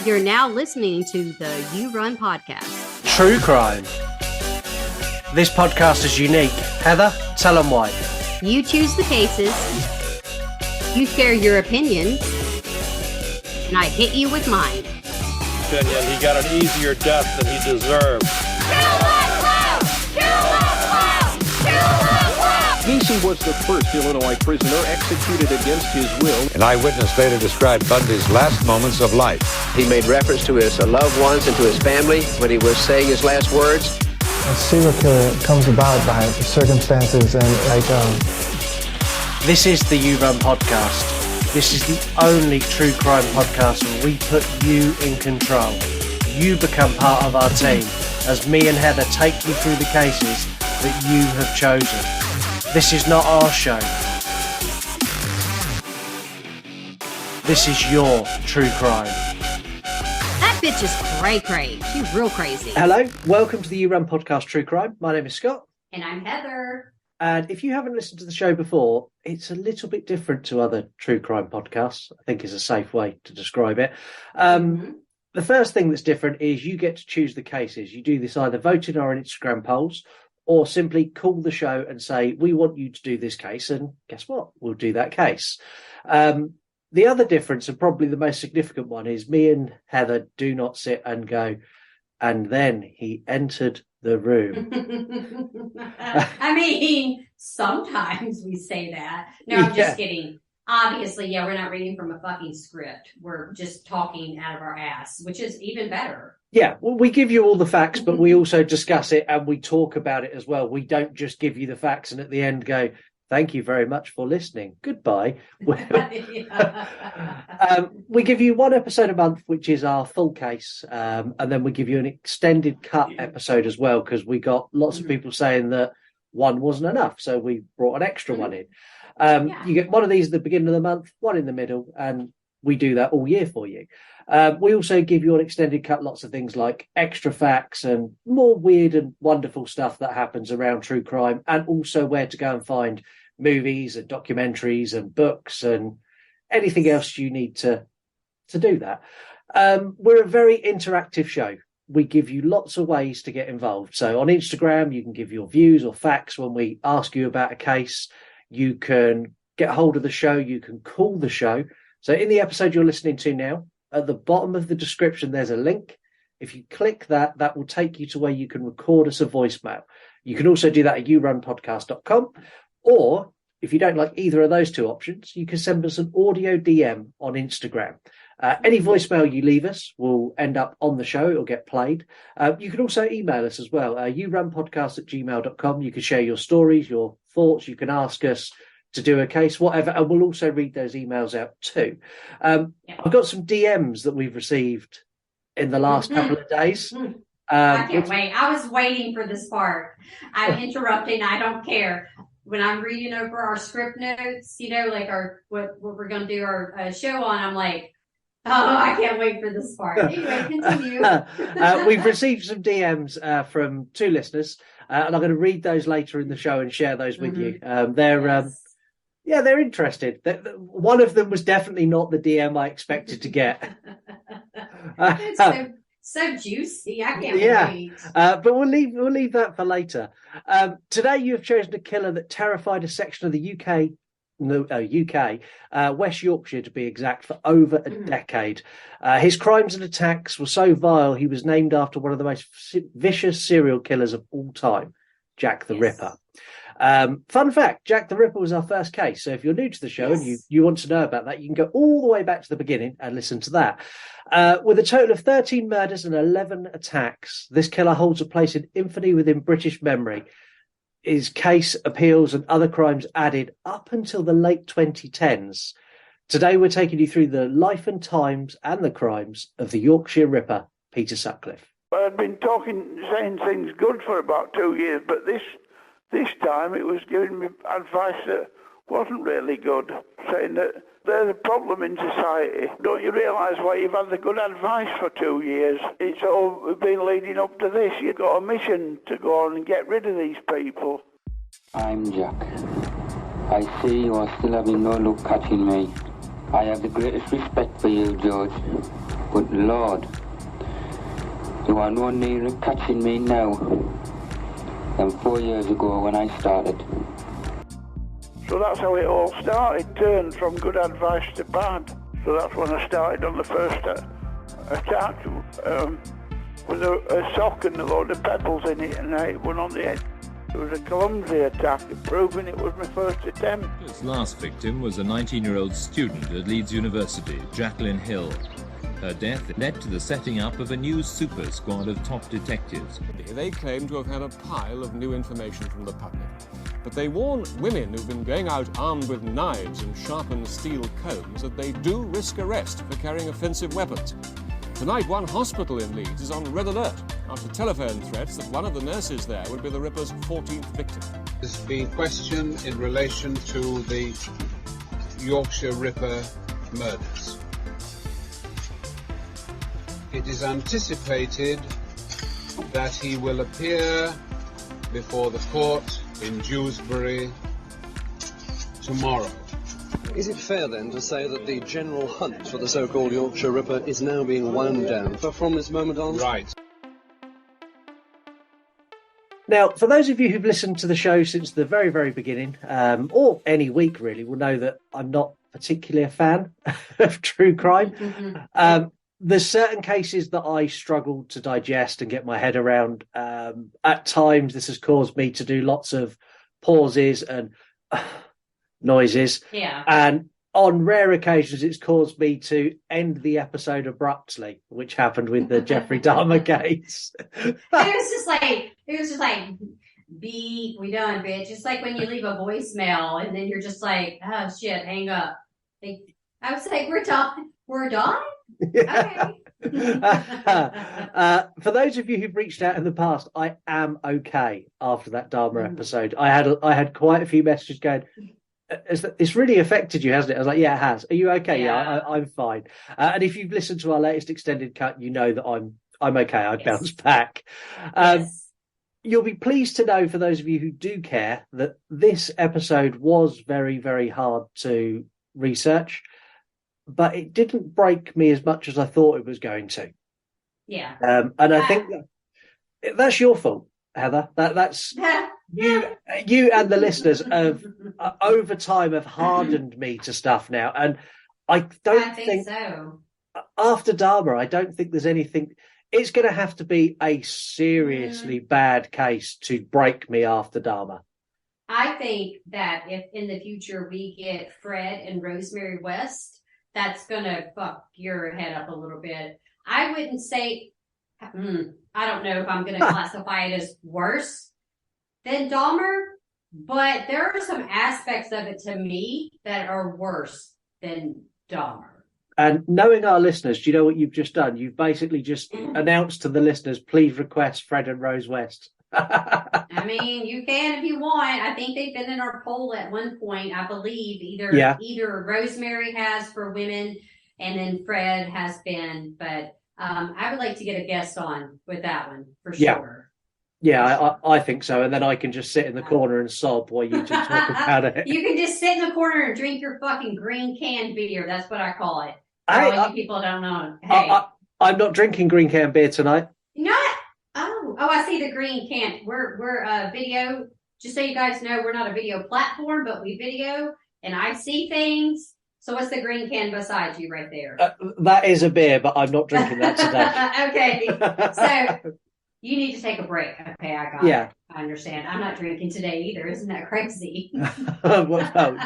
You're now listening to the You Run podcast. True crime. This podcast is unique. Heather, tell them why. You choose the cases, you share your opinion, and I hit you with mine. He got an easier death than he deserved. Casey was the first Illinois prisoner executed against his will. An eyewitness later described Bundy's last moments of life. He made reference to his loved ones and to his family when he was saying his last words. A serial killer comes about by circumstances and This is the You Run podcast. This is the only true crime podcast where we put you in control. You become part of our team as me and Heather take you through the cases that you have chosen. This is not our show. This is your true crime. That bitch is cray-cray. She's real crazy. Hello, welcome to the You Run podcast True Crime. My name is Scott. And I'm Heather. And if you haven't listened to the show before, it's a little bit different to other true crime podcasts, I think is a safe way to describe it. The first thing that's different is you get to choose the cases. You do this either voting or on Instagram polls, or simply call the show and say, we want you to do this case, and guess what? We'll do that case. The other difference, and probably the most significant one, is me and Heather do not sit and go, and then he entered the room. I mean, sometimes we say that. No, I'm just kidding. Obviously, we're not reading from a fucking script. We're just talking out of our ass, which is even better. Yeah, well, we give you all the facts, but we also discuss it and we talk about it as well. We don't just give you the facts and at the end go, thank you very much for listening. Goodbye. We give you one episode a month, which is our full case. And then we give you an extended cut episode as well, because we got lots of people saying that one wasn't enough. So we brought an extra one in. You get one of these at the beginning of the month, one in the middle, and we do that all year for you. We also give you an extended cut, lots of things like extra facts and more weird and wonderful stuff that happens around true crime, and also where to go and find movies and documentaries and books and anything else you need to do that. We're a very interactive show. We give you lots of ways to get involved. So on Instagram, you can give your views or facts when we ask you about a case. You can get hold of the show. You can call the show. So in the episode you're listening to now, at the bottom of the description, there's a link. If you click that, that will take you to where you can record us a voicemail. You can also do that at yourunpodcast.com. Or if you don't like either of those two options, you can send us an audio DM on Instagram. Any voicemail you leave us will end up on the show. It'll get played. You can also email us as well. yourunpodcast@gmail.com. You can share your stories, your thoughts. You can ask us to do a case, whatever, and we'll also read those emails out too. I've got some DMs that we've received in the last couple of days. I can't wait. I was waiting for this part. I'm interrupting. I don't care. When I'm reading over our script notes, like what we're going to do our show on, I'm like, oh, I can't wait for this part. Anyway, continue. We've received some DMs from two listeners, and I'm going to read those later in the show and share those with you. They're interested. One of them was definitely not the DM I expected to get. It's so juicy. I can't wait. But we'll leave that for later. Today you have chosen a killer that terrified a section of the UK, West Yorkshire to be exact, for over a decade. His crimes and attacks were so vile, he was named after one of the most vicious serial killers of all time, Jack the Ripper. Fun fact, Jack the Ripper was our first case. So if you're new to the show and you want to know about that, you can go all the way back to the beginning and listen to that. With a total of 13 murders and 11 attacks, this killer holds a place in infamy within British memory. His case, appeals and other crimes added up until the late 2010s. Today we're taking you through the life and times and the crimes of the Yorkshire Ripper, Peter Sutcliffe. I'd been saying things good for about 2 years, but this time it was giving me advice that wasn't really good, saying that there's a problem in society. Don't you realise why you've had the good advice for 2 years? It's all been leading up to this. You've got a mission to go on and get rid of these people. I'm Jack. I see you are still having no luck catching me. I have the greatest respect for you, George. But Lord, you are no nearer catching me now than 4 years ago when I started. So that's how it all started, turned from good advice to bad. So that's when I started on the first attack with a sock and a load of pebbles in it, and I hit one on the head. It was a clumsy attack, proving it was my first attempt. His last victim was a 19-year-old student at Leeds University, Jacqueline Hill. Her death led to the setting up of a new super squad of top detectives. They claim to have had a pile of new information from the public. But they warn women who've been going out armed with knives and sharpened steel combs that they do risk arrest for carrying offensive weapons. Tonight, one hospital in Leeds is on red alert after telephone threats that one of the nurses there would be the Ripper's 14th victim. There's been question in relation to the Yorkshire Ripper murders. It is anticipated that he will appear before the court in Dewsbury tomorrow. Is it fair then to say that the general hunt for the so-called Yorkshire Ripper is now being wound down from this moment on? Right. Now, for those of you who've listened to the show since the very, very beginning, or any week really, will know that I'm not particularly a fan of true crime. There's certain cases that I struggle to digest and get my head around. At times, this has caused me to do lots of pauses and noises. Yeah. And on rare occasions, it's caused me to end the episode abruptly, which happened with the Jeffrey Dahmer case. It was just like, we done, bitch. It's like when you leave a voicemail and then you're just like, oh shit, hang up. I was like, we're done. Okay. For those of you who've reached out in the past, I am okay after that Dahmer episode. I had quite a few messages going, it's really affected you, hasn't it? I was like, yeah, it has. Are you okay? Yeah, I'm fine. And if you've listened to our latest extended cut, you know that I'm okay. I bounced back. You'll be pleased to know, for those of you who do care, that this episode was very, very hard to research, but it didn't break me as much as I thought it was going to. Yeah. And I think that's your fault, Heather. That's you and the listeners have over time have hardened me to stuff now, and I think so. After Dahmer, I don't think there's anything. It's going to have to be a seriously bad case to break me after Dahmer. I think that if in the future we get Fred and Rosemary West, that's going to fuck your head up a little bit. I wouldn't say, I don't know if I'm going to classify it as worse than Dahmer, but there are some aspects of it to me that are worse than Dahmer. And knowing our listeners, do you know what you've just done? You've basically just announced to the listeners, please request Fred and Rose West. I mean, you can if you want. I think they've been in our poll at one point, I believe. Either Rosemary has for women and then Fred has been. But I would like to get a guest on with that one for sure. Yeah, I think so. And then I can just sit in the corner and sob while you two talk about it. You can just sit in the corner and drink your fucking green can beer. That's what I call it. All you people don't know. Hey. I'm not drinking green can beer tonight. Not? Oh, I see the green can. We're a video. Just so you guys know, we're not a video platform, but we video, and I see things. So what's the green can beside you right there? That is a beer, but I'm not drinking that today. Okay. So you need to take a break. Okay, I got it. I understand. I'm not drinking today either. Isn't that crazy? Well,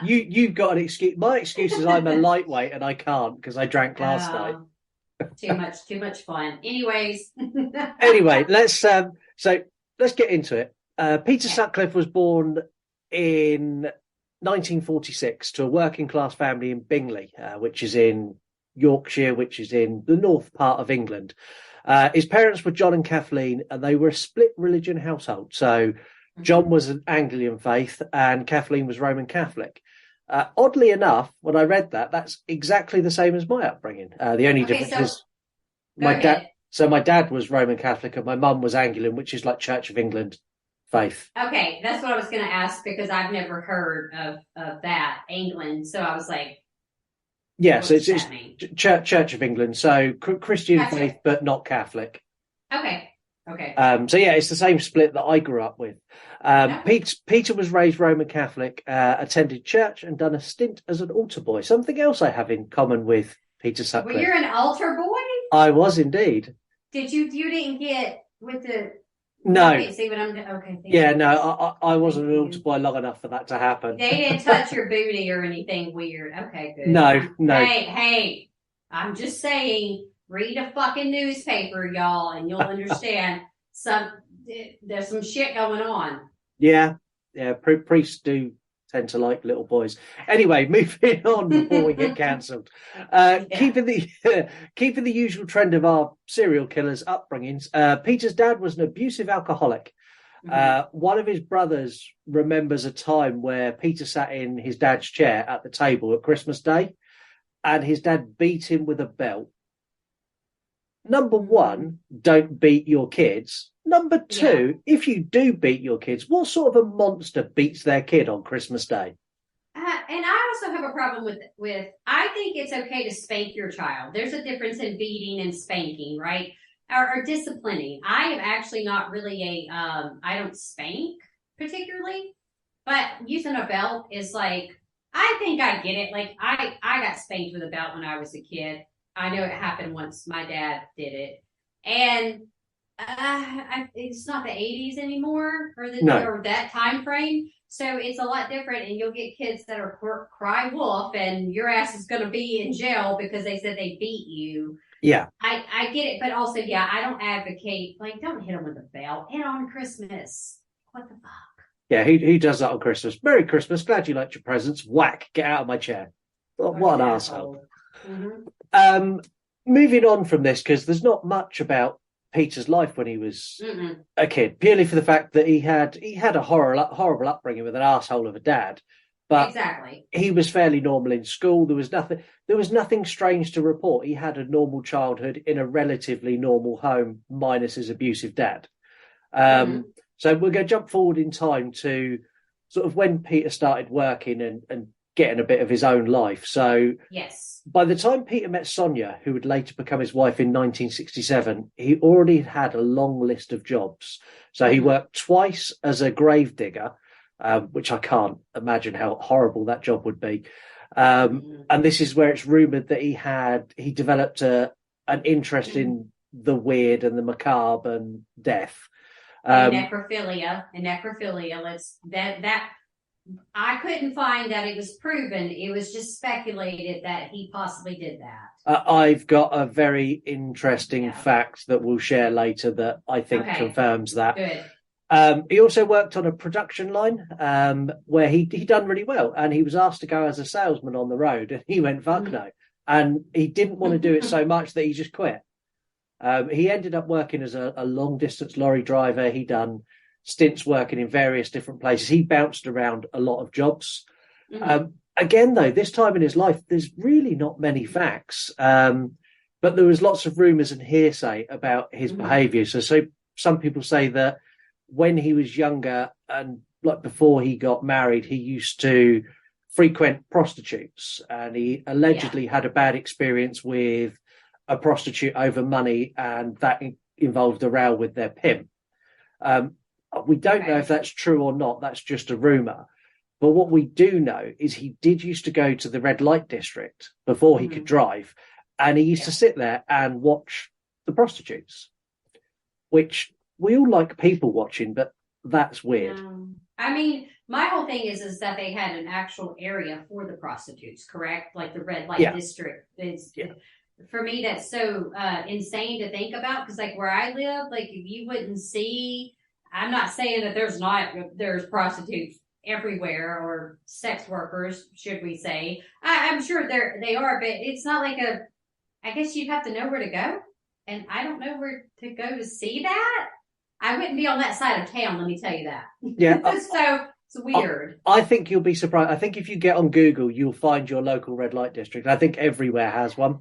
you've got an excuse. My excuse is I'm a lightweight and I can't because I drank last night. Too much fun. Anyways. Anyway, let's get into it. Peter Sutcliffe was born in 1946 to a working class family in Bingley, which is in Yorkshire, which is in the north part of England. His parents were John and Kathleen, and they were a split religion household. So John was an Anglican faith and Kathleen was Roman Catholic. Oddly enough, when I read that, that's exactly the same as my upbringing. The only difference is my dad. So my dad was Roman Catholic and my mum was Anglican, which is like Church of England faith. Okay, that's what I was going to ask because I've never heard of that, England. So I was like, Yeah, so it's Church of England, so Christian Gotcha. faith, but not Catholic. Okay. So yeah, it's the same split that I grew up with. Peter was raised Roman Catholic, attended church, and done a stint as an altar boy. Something else I have in common with Peter Sutcliffe. Well, you're an altar boy? I was indeed. You didn't get with the... No. Okay, see what I'm doing? Okay. Yeah, no, I wasn't an altar boy long enough for that to happen. They didn't touch your booty or anything weird. Okay, good. No. Hey, I'm just saying, read a fucking newspaper, y'all, and you'll understand there's some shit going on. Yeah, priests do tend to like little boys. Anyway, moving on before we get cancelled. Keeping the usual trend of our serial killers' upbringings, Peter's dad was an abusive alcoholic. One of his brothers remembers a time where Peter sat in his dad's chair at the table at Christmas Day, and his dad beat him with a belt. Number one, don't beat your kids. Number two, if you do beat your kids, what sort of a monster beats their kid on Christmas Day? And I also have a problem with I think it's okay to spank your child. There's a difference in beating and spanking, right? Or disciplining. I am actually not really I don't spank particularly, but using a belt is like, I think I get it. Like I got spanked with a belt when I was a kid. I know it happened once my dad did it. And it's not the 80s anymore or that time frame. So it's a lot different, and you'll get kids that are cry wolf, and your ass is going to be in jail because they said they beat you. Yeah. I get it, but also, I don't advocate, like, don't hit them with a belt. And on Christmas. What the fuck? Yeah, who does that on Christmas? Merry Christmas, glad you liked your presents. Whack, get out of my chair. What an arsehole. Mm-hmm. Moving on from this, because there's not much about Peter's life when he was a kid, purely for the fact that he had a horrible upbringing with an arsehole of a dad. But exactly, he was fairly normal in school. There was nothing strange to report. He had a normal childhood in a relatively normal home, minus his abusive dad. So we're going to jump forward in time to sort of when Peter started working and getting a bit of his own life. So yes, by the time Peter met Sonia, who would later become his wife in 1967, he already had a long list of jobs. So he worked twice as a grave digger, which I can't imagine how horrible that job would be. And this is where it's rumoured that he developed an interest in the weird and the macabre and death. necrophilia. I couldn't find that it was proven. It was just speculated that he possibly did that. I've got a very interesting fact that we'll share later that I think confirms that. Good. He also worked on a production line where he done really well, and he was asked to go as a salesman on the road, and he went fuck no, and he didn't want to do it so much that he just quit. He ended up working as a long distance lorry driver. He done stints working in various different places. He bounced around a lot of jobs. Again, though, this time in his life, there's really not many facts, but there was lots of rumours and hearsay about his behaviour. So some people say that when he was younger and like before he got married, he used to frequent prostitutes, and he allegedly had a bad experience with a prostitute over money, and that involved a row with their pimp. We don't know if that's true or not. That's just a rumour. But what we do know is he did used to go to the red light district before he could drive, and he used to sit there and watch the prostitutes, which we all like people watching, but that's weird. I mean, my whole thing is that they had an actual area for the prostitutes, correct? Like the red light district. For me, that's so insane to think about, because like where I live, like if you wouldn't see, I'm not saying that there's prostitutes everywhere or sex workers, should we say. I'm sure they are, but it's not like I guess you'd have to know where to go. And I don't know where to go to see that. I wouldn't be on that side of town, let me tell you that. Yeah. So it's weird. I think you'll be surprised. I think if you get on Google, you'll find your local red light district. I think everywhere has one.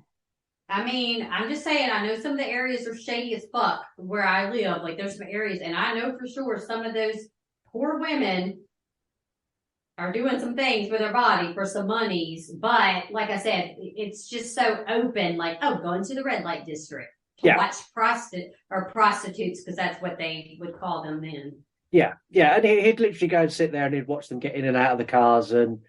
I mean, I'm just saying, I know some of the areas are shady as fuck where I live. Like, there's some areas, and I know for sure some of those poor women are doing some things with their body for some monies. But like I said, it's just so open, like, oh, go into the red light district to watch prostitutes, because that's what they would call them then. Yeah, and he'd literally go and sit there and he'd watch them get in and out of the cars, and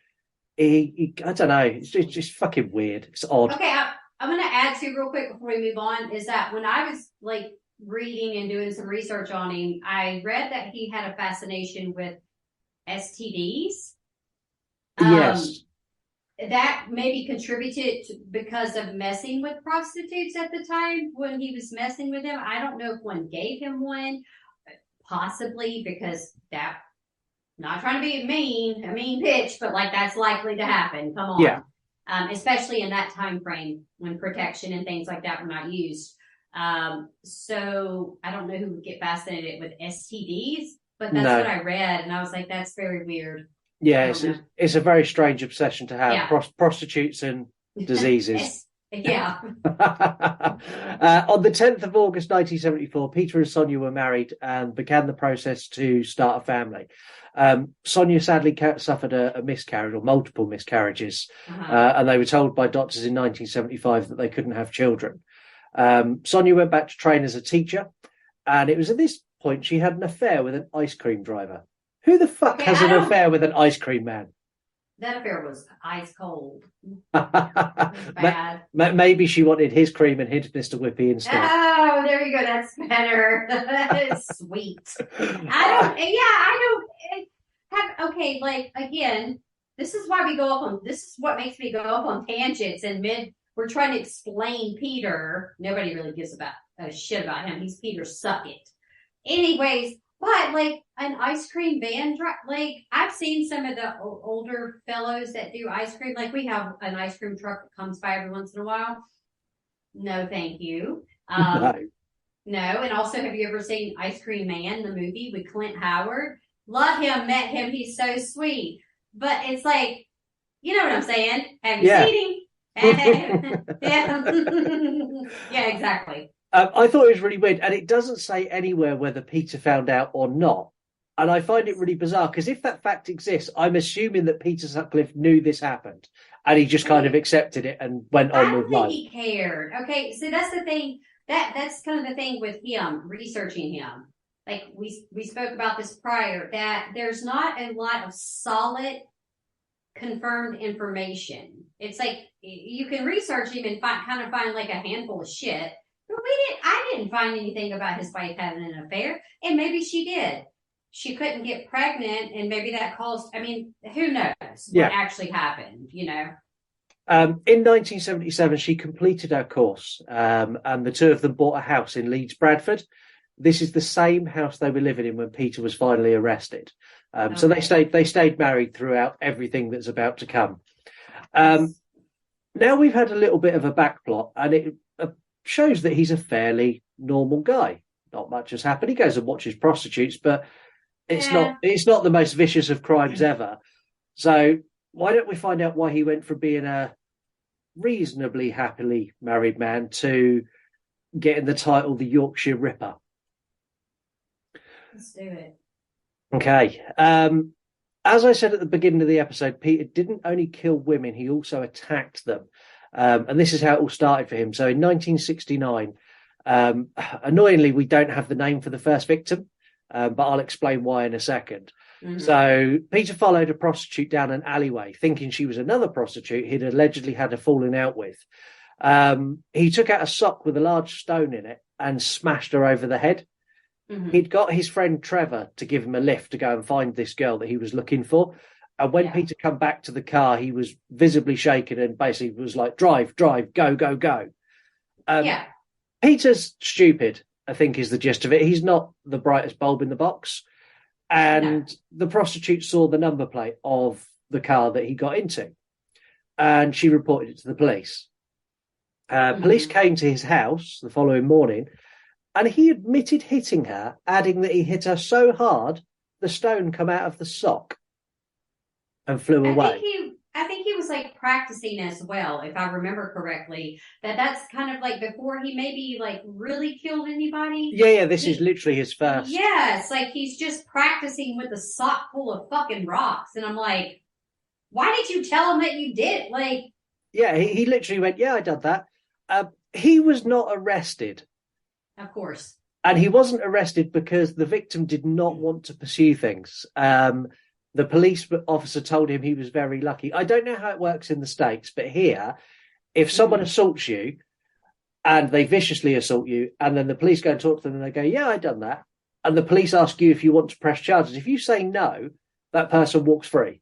he I don't know, it's just fucking weird. It's odd. Okay, I'm going to add to real quick before we move on, is that when I was like reading and doing some research on him, I read that he had a fascination with STDs. Yes. That maybe contributed because of messing with prostitutes at the time when he was messing with them. I don't know if one gave him one, possibly, because that, not trying to be a mean pitch, but like that's likely to happen. Come on. Yeah. Especially in that time frame when protection and things like that were not used. So I don't know who would get fascinated with STDs, but that's what I read, and I was like, that's very weird. Yeah, it's a very strange obsession to have. Yeah. Prostitutes and diseases. Yeah. On the 10th of August 1974, Peter and Sonia were married and began the process to start a family. Sonia sadly suffered a miscarriage, or multiple miscarriages, and they were told by doctors in 1975 that they couldn't have children. Sonia went back to train as a teacher, and it was at this point she had an affair with an ice cream driver. Who the fuck has an affair with an ice cream man? That affair was ice cold. Bad. Maybe she wanted his cream and his Mr. Whippy instead. Oh, there you go. That's better. Sweet. Okay, like, again, this is why we go off on, this is what makes me go off on tangents, and we're trying to explain Peter. Nobody really gives a shit about him. He's Peter Succliffe. Anyways, but like an ice cream van, like I've seen some of the older fellows that do ice cream. Like we have an ice cream truck that comes by every once in a while. No, thank you. No. And also, have you ever seen Ice Cream Man, the movie with Clint Howard? Love him, met him. He's so sweet. But it's like, you know what I'm saying? Have you seen him? Yeah, exactly. I thought it was really weird, and it doesn't say anywhere whether Peter found out or not. And I find it really bizarre, because if that fact exists, I'm assuming that Peter Sutcliffe knew this happened, and he just kind of accepted it and went on with life. I don't think he cared. Okay, so that's the thing. That's kind of the thing with him, researching him. Like we spoke about this prior, that there's not a lot of solid, confirmed information. It's like you can research him and find like a handful of shit. But I didn't find anything about his wife having an affair, and maybe she did. She couldn't get pregnant, and maybe that caused, who knows what actually happened, you know? In 1977, she completed her course, and the two of them bought a house in Leeds, Bradford. This is the same house they were living in when Peter was finally arrested. So they stayed married throughout everything that's about to come. Now we've had a little bit of a backplot, and it shows that he's a fairly normal guy. Not much has happened. He goes and watches prostitutes, but it's not the most vicious of crimes ever. So why don't we find out why he went from being a reasonably happily married man to getting the title the Yorkshire Ripper? Let's do it. Okay. As I said at the beginning of the episode, Peter didn't only kill women, he also attacked them. And this is how it all started for him. So in 1969, annoyingly, we don't have the name for the first victim, but I'll explain why in a second. Mm-hmm. So Peter followed a prostitute down an alleyway, thinking she was another prostitute he'd allegedly had a falling out with. He took out a sock with a large stone in it and smashed her over the head. Mm-hmm. He'd got his friend Trevor to give him a lift to go and find this girl that he was looking for. And when Peter come back to the car, he was visibly shaken and basically was like, drive, go, go, go. Peter's stupid, I think, is the gist of it. He's not the brightest bulb in the box. And the prostitute saw the number plate of the car that he got into, and she reported it to the police. Police came to his house the following morning, and he admitted hitting her, adding that he hit her so hard the stone come out of the sock and flew away. I think he was like practicing as well, if I remember correctly. That's kind of like before he maybe like really killed anybody. Yeah, this is literally his first. Yeah, it's like he's just practicing with a sock full of fucking rocks. And I'm like, why did you tell him that you did? Like, yeah, he literally went, yeah, I did that. He was not arrested. Of course. And he wasn't arrested because the victim did not want to pursue things. The police officer told him he was very lucky. I don't know how it works in the States, but here, if someone assaults you and they viciously assault you, and then the police go and talk to them and they go, yeah, I done that. And the police ask you if you want to press charges. If you say no, that person walks free.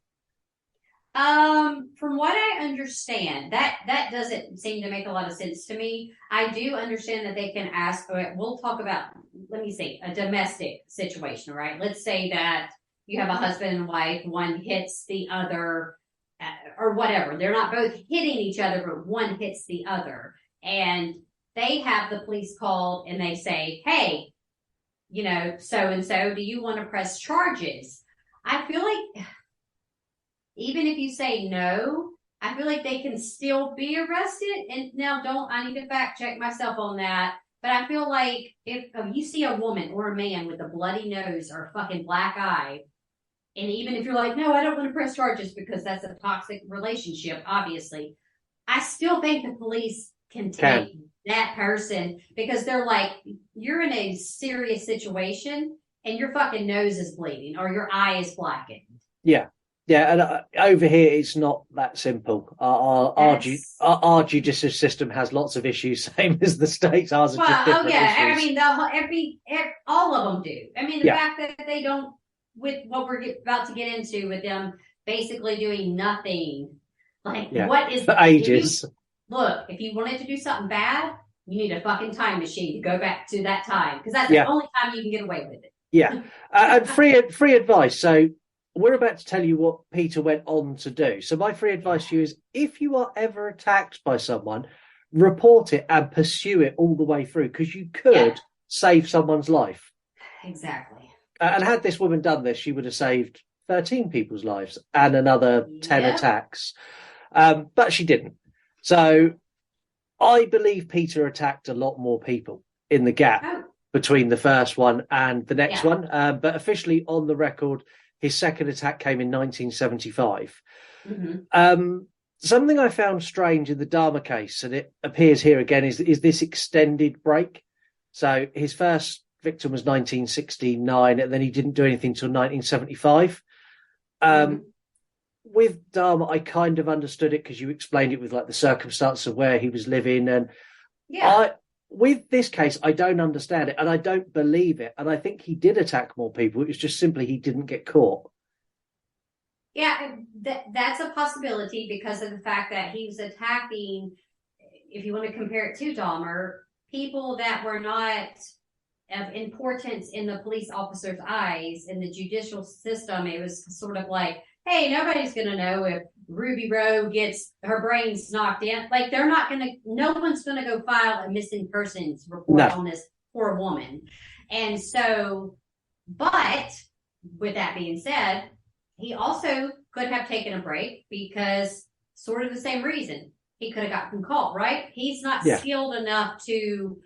From what I understand, that doesn't seem to make a lot of sense to me. I do understand that they can ask, we'll talk about, let me see, a domestic situation, right? Let's say that you have a husband and wife, one hits the other, or whatever. They're not both hitting each other, but one hits the other. And they have the police called and they say, hey, you know, so-and-so, do you want to press charges? I feel like even if you say no, I feel like they can still be arrested. And now I need to fact check myself on that. But I feel like if you see a woman or a man with a bloody nose or a fucking black eye, and even if you're like, no, I don't want to press charges because that's a toxic relationship, obviously, I still think the police can take that person because they're like, you're in a serious situation and your fucking nose is bleeding or your eye is blackened. Yeah. Yeah, and over here it's not that simple. Our judicial system has lots of issues, same as the States. Ours are just different issues. I mean, all of them do. I mean, the fact that they don't, with what we're about to get into, with them basically doing nothing, like what is for ages? If you wanted to do something bad, you need a fucking time machine to go back to that time because that's the only time you can get away with it. Yeah, and free advice. So we're about to tell you what Peter went on to do. So my free advice to you is, if you are ever attacked by someone, report it and pursue it all the way through, because you could save someone's life. Exactly. And had this woman done this, she would have saved 13 people's lives and another 10 attacks. But she didn't. So I believe Peter attacked a lot more people in the gap between the first one and the next one. But officially on the record, his second attack came in 1975. Something I found strange in the Dahmer case, and it appears here again, is this extended break. So his first victim was 1969, and then he didn't do anything until 1975. With Dahmer, I kind of understood it because you explained it with like the circumstances of where he was living. And with this case, I don't understand it and I don't believe it. And I think he did attack more people. It was just simply he didn't get caught. Yeah, that's a possibility because of the fact that he was attacking, if you want to compare it to Dahmer, people that were not of importance in the police officer's eyes. In the judicial system, it was sort of like, hey, nobody's going to know if Ruby Rowe gets her brains knocked in. Like, no one's going to go file a missing persons report on this poor woman. And so, but with that being said, he also could have taken a break because sort of the same reason. He could have gotten caught, right? He's not skilled enough to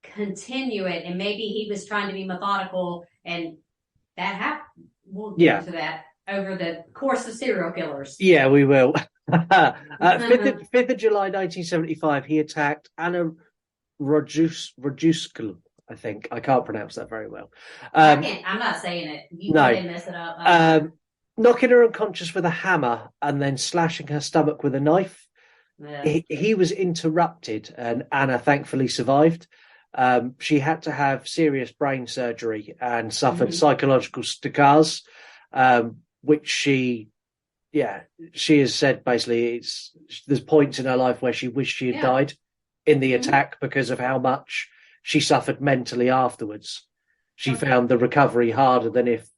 continue it. And maybe he was trying to be methodical, and that happened. We'll get into that over the course of serial killers. Yeah, we will. 5th of July 1975, he attacked Anna Rajuskel, I think. I can't pronounce that very well. I'm not saying it. You can mess it up. Knocking her unconscious with a hammer and then slashing her stomach with a knife. He was interrupted, and Anna thankfully survived. She had to have serious brain surgery and suffered psychological scars, which she has said basically there's points in her life where she wished she had died in the attack because of how much she suffered mentally afterwards. She found the recovery harder than if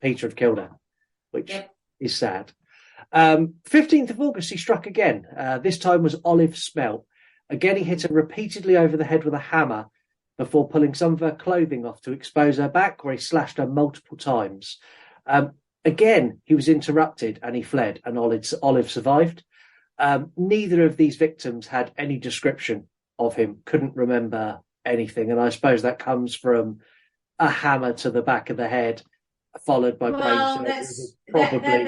Peter had killed her, which is sad. 15th of August, he struck again. This time was Olive Smelt. Again, he hit her repeatedly over the head with a hammer before pulling some of her clothing off to expose her back, where he slashed her multiple times. Again, he was interrupted and he fled, and Olive survived. Neither of these victims had any description of him, couldn't remember anything. And I suppose that comes from a hammer to the back of the head, followed by brain surgery.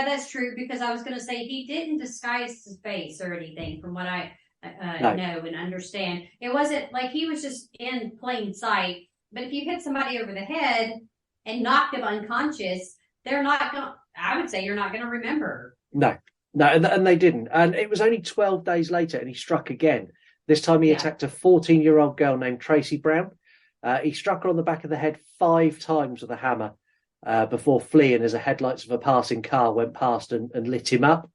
That's true, because I was going to say he didn't disguise his face or anything from what I No. know and understand. It wasn't like he was just in plain sight. But if you hit somebody over the head and knock them unconscious, they're not going to, I would say you're not going to remember. No, and they didn't. And it was only 12 days later, and he struck again. This time he attacked a 14-year-old girl named Tracy Brown. He struck her on the back of the head 5 times with a hammer before fleeing as the headlights of a passing car went past and lit him up.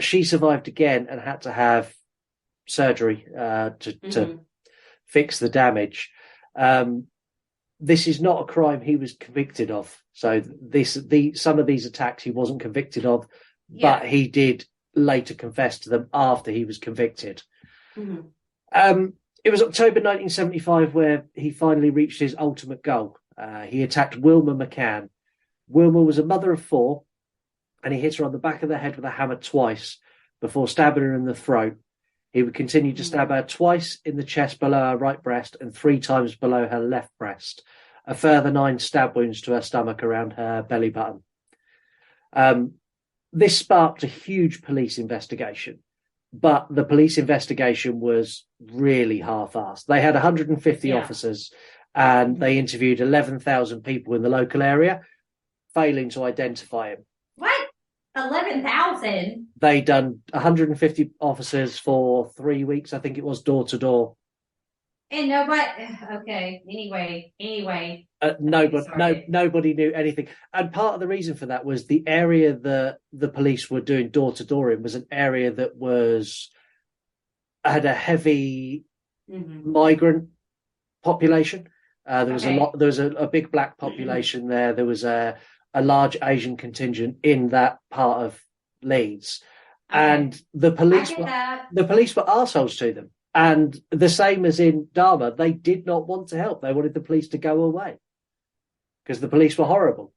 She survived again and had to have surgery to fix the damage. This is not a crime he was convicted of. So some of these attacks he wasn't convicted of, but he did later confess to them after he was convicted. It was October 1975 where he finally reached his ultimate goal. He attacked Wilma McCann. Wilma was a mother of 4, and he hit her on the back of the head with a hammer twice before stabbing her in the throat. He would continue to stab her twice in the chest below her right breast and 3 times below her left breast. A further 9 stab wounds to her stomach around her belly button. This sparked a huge police investigation, but the police investigation was really half-assed. They had 150 officers, and they interviewed 11,000 people in the local area, failing to identify him. What? 11,000? They done 150 officers for 3 weeks, I think it was, door to door. And anyway. Nobody knew anything. And part of the reason for that was the area that the police were doing door to door in was an area that had a heavy migrant population. There was a big black population there. There was a large Asian contingent in that part of Leeds. And the police were arseholes to them. And the same as in Dharma, they did not want to help. They wanted the police to go away because the police were horrible.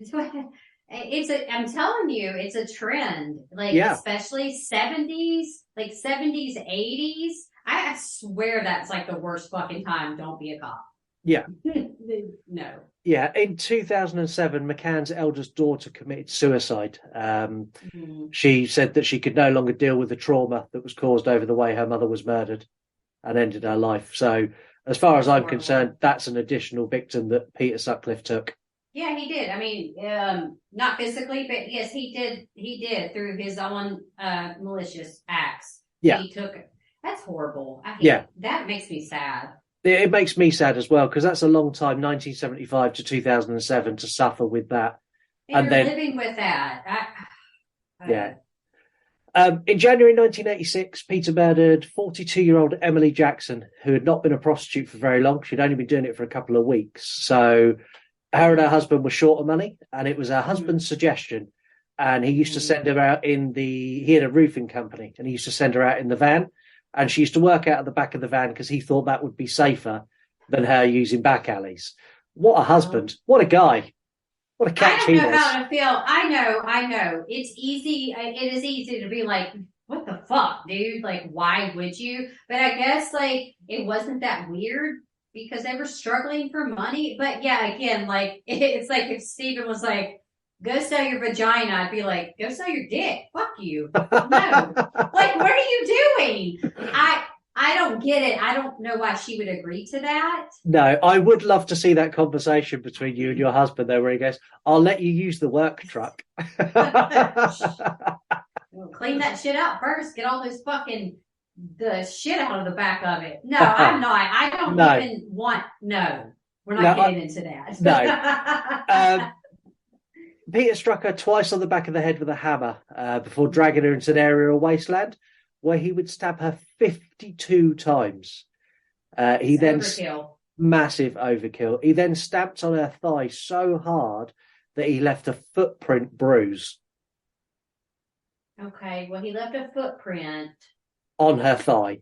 I'm telling you, it's a trend. Especially 70s, 80s. I swear that's like the worst fucking time. Don't be a cop. Yeah. No. Yeah. In 2007, McCann's eldest daughter committed suicide. She said that she could no longer deal with the trauma that was caused over the way her mother was murdered and ended her life. So as far as I'm concerned, that's an additional victim that Peter Sutcliffe took. Yeah, he did. I mean, not physically, but yes, he did. He did through his own malicious acts. Yeah. He took it. That's horrible. That makes me sad. It makes me sad as well, because that's a long time, 1975 to 2007, to suffer with that. And you're living with that. In January 1986, Peter murdered 42-year-old Emily Jackson, who had not been a prostitute for very long. She'd only been doing it for a couple of weeks. So her and her husband were short of money, and it was her husband's suggestion. And he used to send her out he had a roofing company, and he used to send her out in the van. And she used to work out at the back of the van because he thought that would be safer than her using back alleys. What a husband. What a guy. What a catch he was. I don't know how to feel. I know. It's easy. It is easy to be like, what the fuck, dude? Like, why would you? But I guess, it wasn't that weird because they were struggling for money. But yeah, again, it's like if Steven was like, go sell your vagina, I'd be like, go sell your dick. Fuck you. No. What are you doing? I don't get it. I don't know why she would agree to that. No, I would love to see that conversation between you and your husband there where he goes, I'll let you use the work truck. Clean that shit out first. Get all those the shit out of the back of it. No, I'm not. I don't even want, no. We're not getting into that. No. Peter struck her twice on the back of the head with a hammer before dragging her into an area of wasteland where he would stab her 52 times. Overkill. Massive overkill. He then stamped on her thigh so hard that he left a footprint bruise. Okay, well, he left a footprint on her thigh.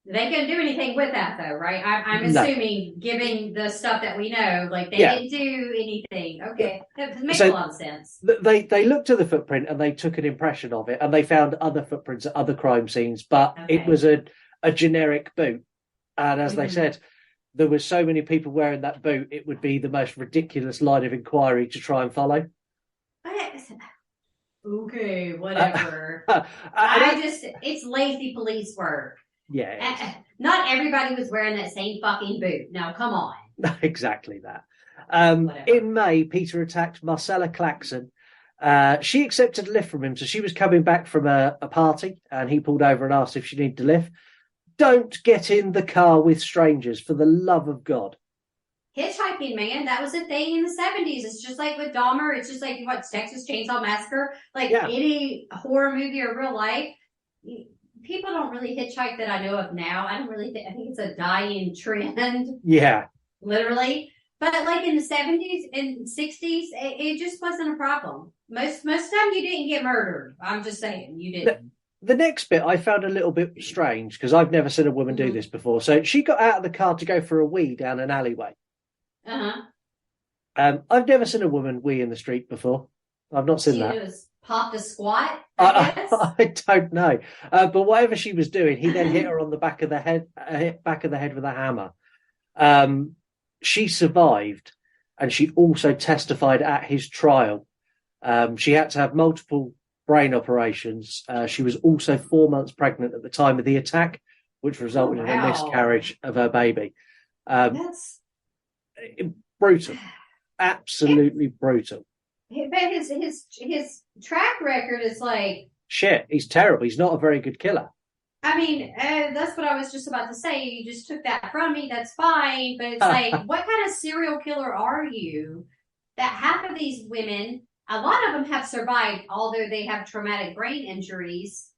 They couldn't do anything with that, though, right? I'm No. assuming, given the stuff that we know, like they didn't do anything. Okay, that makes a lot of sense. They looked at the footprint and they took an impression of it, and they found other footprints at other crime scenes, but it was a generic boot. And as they said, there were so many people wearing that boot, it would be the most ridiculous line of inquiry to try and follow. Okay, whatever. It's lazy police work. Yeah. Not everybody was wearing that same fucking boot. Now, come on. Exactly that. In May, Peter attacked Marcella Claxon. She accepted a lift from him, so she was coming back from a party, and he pulled over and asked if she needed a lift. Don't get in the car with strangers, for the love of God. Hitchhiking, man, that was a thing in the 70s. It's just like with Dahmer. It's just like you watch Texas Chainsaw Massacre. Like any horror movie or real life, people don't really hitchhike that I know of now. I think it's a dying trend. Yeah. Literally. But like in the 70s and 60s, it just wasn't a problem. Most of the time you didn't get murdered. I'm just saying, you didn't. The next bit I found a little bit strange because I've never seen a woman do this before. So she got out of the car to go for a wee down an alleyway. I've never seen a woman wee in the street before. I've not seen that. She was popped a squat, I guess. I don't know. But whatever she was doing, he then hit her on the back of the head with a hammer. She survived, and she also testified at his trial. She had to have multiple brain operations. She was also 4 months pregnant at the time of the attack, which resulted in a miscarriage of her baby. That's brutal. Absolutely brutal. But his track record is like shit. He's terrible. He's not a very good killer. I mean, that's what I was just about to say. You just took that from me. That's fine. But it's like, what kind of serial killer are you that half of these women, a lot of them have survived, although they have traumatic brain injuries.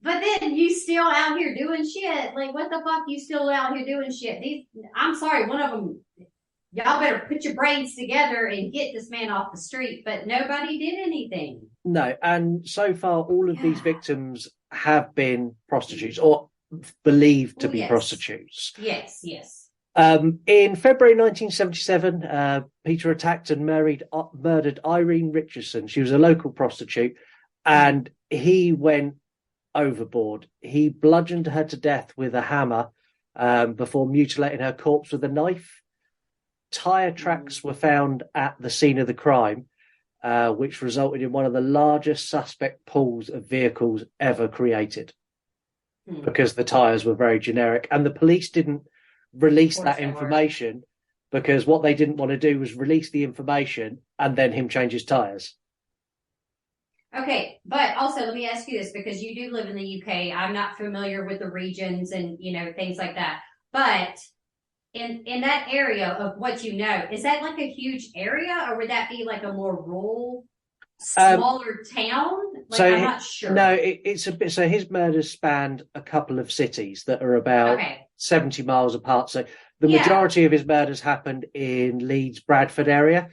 But then you still out here doing shit. Like, what the fuck? You still out here doing shit? I'm sorry, one of them, y'all better put your brains together and get this man off the street. But nobody did anything. No, and so far, all of these victims have been prostitutes or believed to be prostitutes. Yes. In February 1977, Peter attacked and murdered Irene Richardson. She was a local prostitute, and he went overboard. He bludgeoned her to death with a hammer before mutilating her corpse with a knife. Tyre tracks were found at the scene of the crime, which resulted in one of the largest suspect pools of vehicles ever created, because the tyres were very generic, and the police didn't release that information because what they didn't want to do was release the information and then him change his tyres. Okay, but also let me ask you this, because you do live in the UK. I'm not familiar with the regions and, things like that. But in that area of what you know, is that like a huge area, or would that be like a more rural, smaller town? I'm not sure. No, it's a bit. So his murders spanned a couple of cities that are about 70 miles apart. So the majority of his murders happened in Leeds, Bradford area,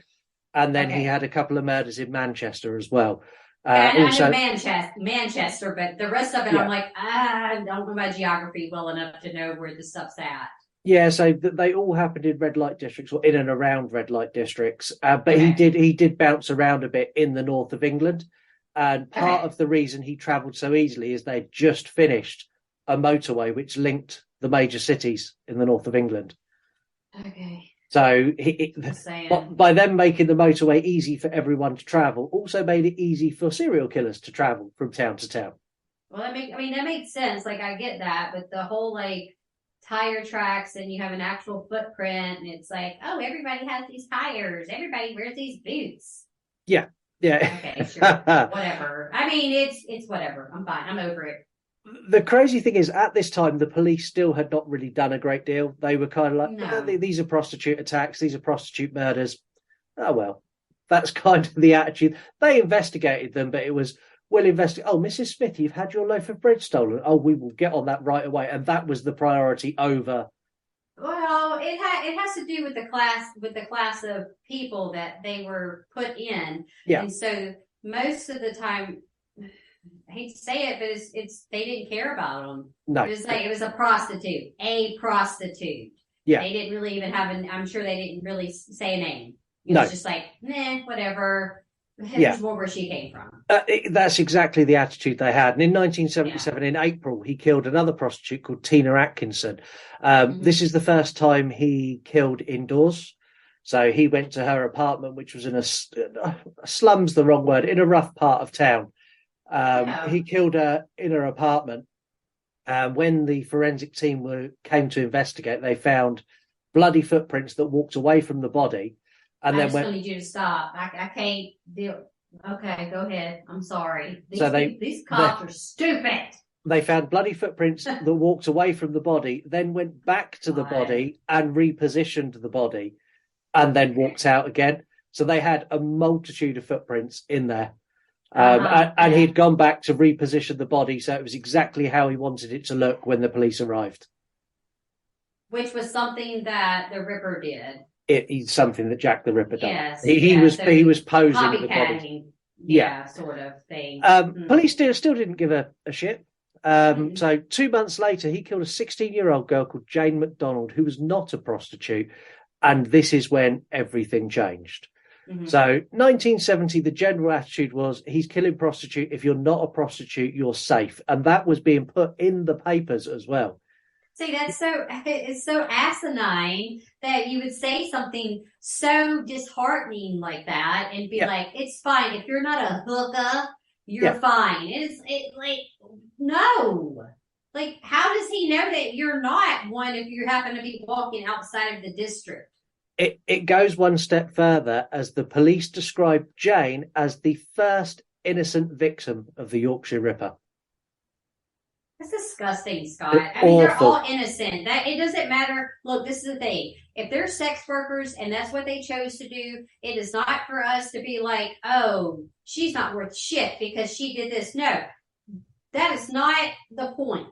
and then he had a couple of murders in Manchester as well. Also, I know Manchester, but the rest of it, I'm like, I don't know my geography well enough to know where the stuff's at. Yeah, so they all happened in red light districts or in and around red light districts. But he did bounce around a bit in the north of England. And part of the reason he travelled so easily is they'd just finished a motorway which linked the major cities in the north of England. Okay. So by them making the motorway easy for everyone to travel, also made it easy for serial killers to travel from town to town. Well, that makes sense. Like, I get that, but the whole tire tracks, and you have an actual footprint, and it's like, oh, everybody has these tires, everybody wears these boots. Yeah. Okay, sure. Whatever. I mean, it's whatever. I'm fine. I'm over it. The crazy thing is, at this time, the police still had not really done a great deal. They were kind of like, these are prostitute attacks, these are prostitute murders. Oh, well, that's kind of the attitude. They investigated them, but it was, we'll investigate. Oh, Mrs. Smith, you've had your loaf of bread stolen. Oh, we will get on that right away. And that was the priority over. Well, it has to do with the class of people that they were put in. Yeah. And so most of the time, I hate to say it, but it's they didn't care about them. No. It was a prostitute. Yeah. They didn't really even have I'm sure they didn't really say a name. It No. was just like, nah, whatever. Yeah. Who's more where she came from. That's exactly the attitude they had. And in 1977, in April, he killed another prostitute called Tina Atkinson. This is the first time he killed indoors. So he went to her apartment, which was in a slum's the wrong word, in a rough part of town. He killed her in her apartment. When the forensic team came to investigate, they found bloody footprints that walked away from the body. And I just need you to stop. I can't deal. Okay, go ahead. I'm sorry. These cops are stupid. They found bloody footprints that walked away from the body, then went back to the body and repositioned the body, and then walked out again. So they had a multitude of footprints in there. And he'd gone back to reposition the body, so it was exactly how he wanted it to look when the police arrived. Which was something that the Ripper did. It's something that Jack the Ripper done. Yes, he was posing at the body. Yeah, sort of thing. Police still didn't give a shit. So 2 months later, he killed a 16-year-old girl called Jane McDonald, who was not a prostitute. And this is when everything changed. So 1970, the general attitude was he's killing prostitute. If you're not a prostitute, you're safe. And that was being put in the papers as well. See, it's so asinine that you would say something so disheartening like that and be like, it's fine. If you're not a hooker, you're fine. No. Like, how does he know that you're not one if you happen to be walking outside of the district? It goes one step further as the police described Jane as the first innocent victim of the Yorkshire Ripper. That's disgusting, Scott. I mean, they're all innocent. It doesn't matter. Look, this is the thing. If they're sex workers and that's what they chose to do, it is not for us to be like, oh, she's not worth shit because she did this. No, that is not the point.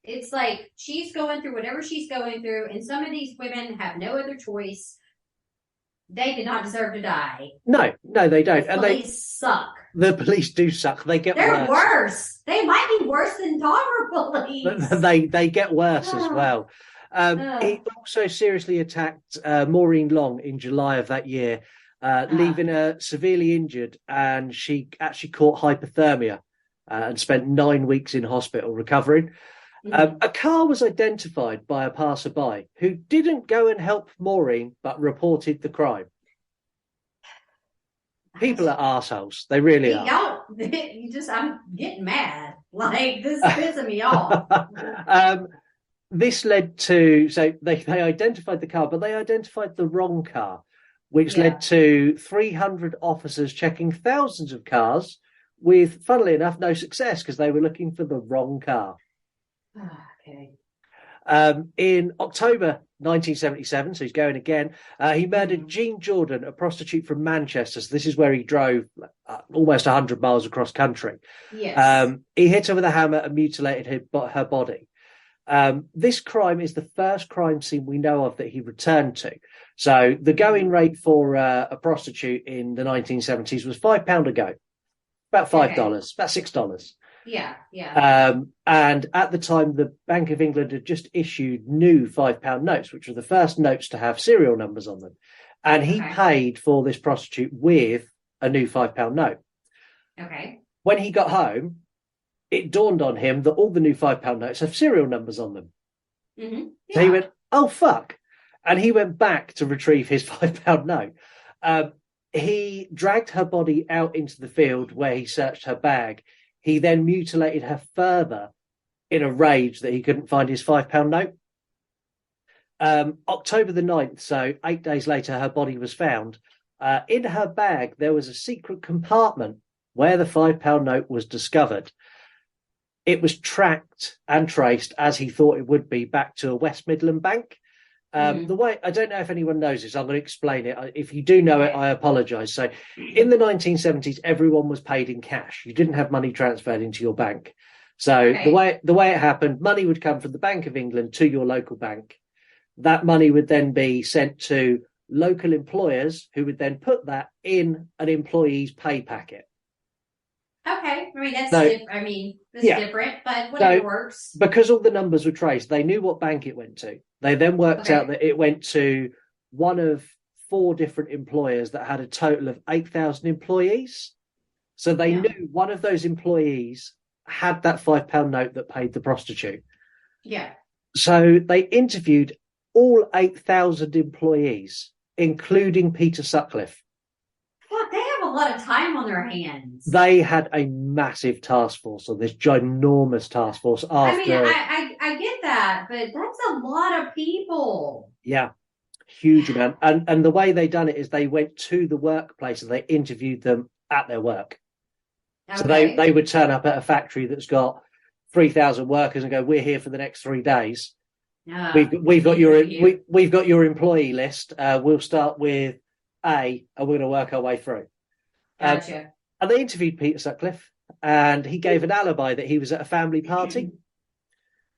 It's like she's going through whatever she's going through, and some of these women have no other choice. They did not deserve to die. No, they don't. The police suck. The police do suck. They're worse. They might be worse than Dahmer police. They get worse as well. He also seriously attacked Maureen Long in July of that year, leaving her severely injured, and she actually caught hypothermia and spent 9 weeks in hospital recovering. A car was identified by a passerby who didn't go and help Maureen, but reported the crime. People are arseholes. They really are. I'm getting mad. Like, this is pissing me off. This led to, so they identified the car, but they identified the wrong car, which led to 300 officers checking thousands of cars with, funnily enough, no success because they were looking for the wrong car. Okay. In October 1977, so he's going again, he murdered Jean Jordan, a prostitute from Manchester. So this is where he drove almost 100 miles across country. Yes. He hit her with a hammer and mutilated her body. This crime is the first crime scene we know of that he returned to. So the going rate for a prostitute in the 1970s was £5 a go, about $5, about $6. Yeah. And at the time, the Bank of England had just issued new £5 notes, which were the first notes to have serial numbers on them. And he paid for this prostitute with a new £5 note. Okay. When he got home, it dawned on him that all the new £5 notes have serial numbers on them. Mm-hmm. Yeah. So he went, oh, fuck. And he went back to retrieve his £5 note. He dragged her body out into the field where he searched her bag. He then mutilated her further in a rage that he couldn't find his £5 note. October the 9th, so 8 days later, her body was found. In her bag, there was a secret compartment where the £5 note was discovered. It was tracked and traced, as he thought it would be, back to a West Midland bank. The way, I don't know if anyone knows this, I'm going to explain it. If you do know it, I apologise. So in the 1970s, everyone was paid in cash. You didn't have money transferred into your bank. So the way it happened, money would come from the Bank of England to your local bank. That money would then be sent to local employers who would then put that in an employee's pay packet. Okay. I mean, that's No. it's Yeah. different, but whatever No, works. because all the numbers were traced, they knew what bank it went to. They then worked out that it went to one of 4 different employers that had a total of 8,000 employees. So they knew one of those employees had that £5 note that paid the prostitute. Yeah. So they interviewed all 8,000 employees, including Peter Sutcliffe. Fuck, they have a lot of time on their hands. They had a massive task force on this ginormous task force after. I get that, but that's a lot of people. Yeah, huge amount. And the way they done it is they went to the workplace and they interviewed them at their work. Okay. So they would turn up at a factory that's got 3,000 workers and go, "We're here for the next 3 days. We've got your employee list. We'll start with A, and we're going to work our way through." Gotcha. And they interviewed Peter Sutcliffe, and he gave an alibi that he was at a family party.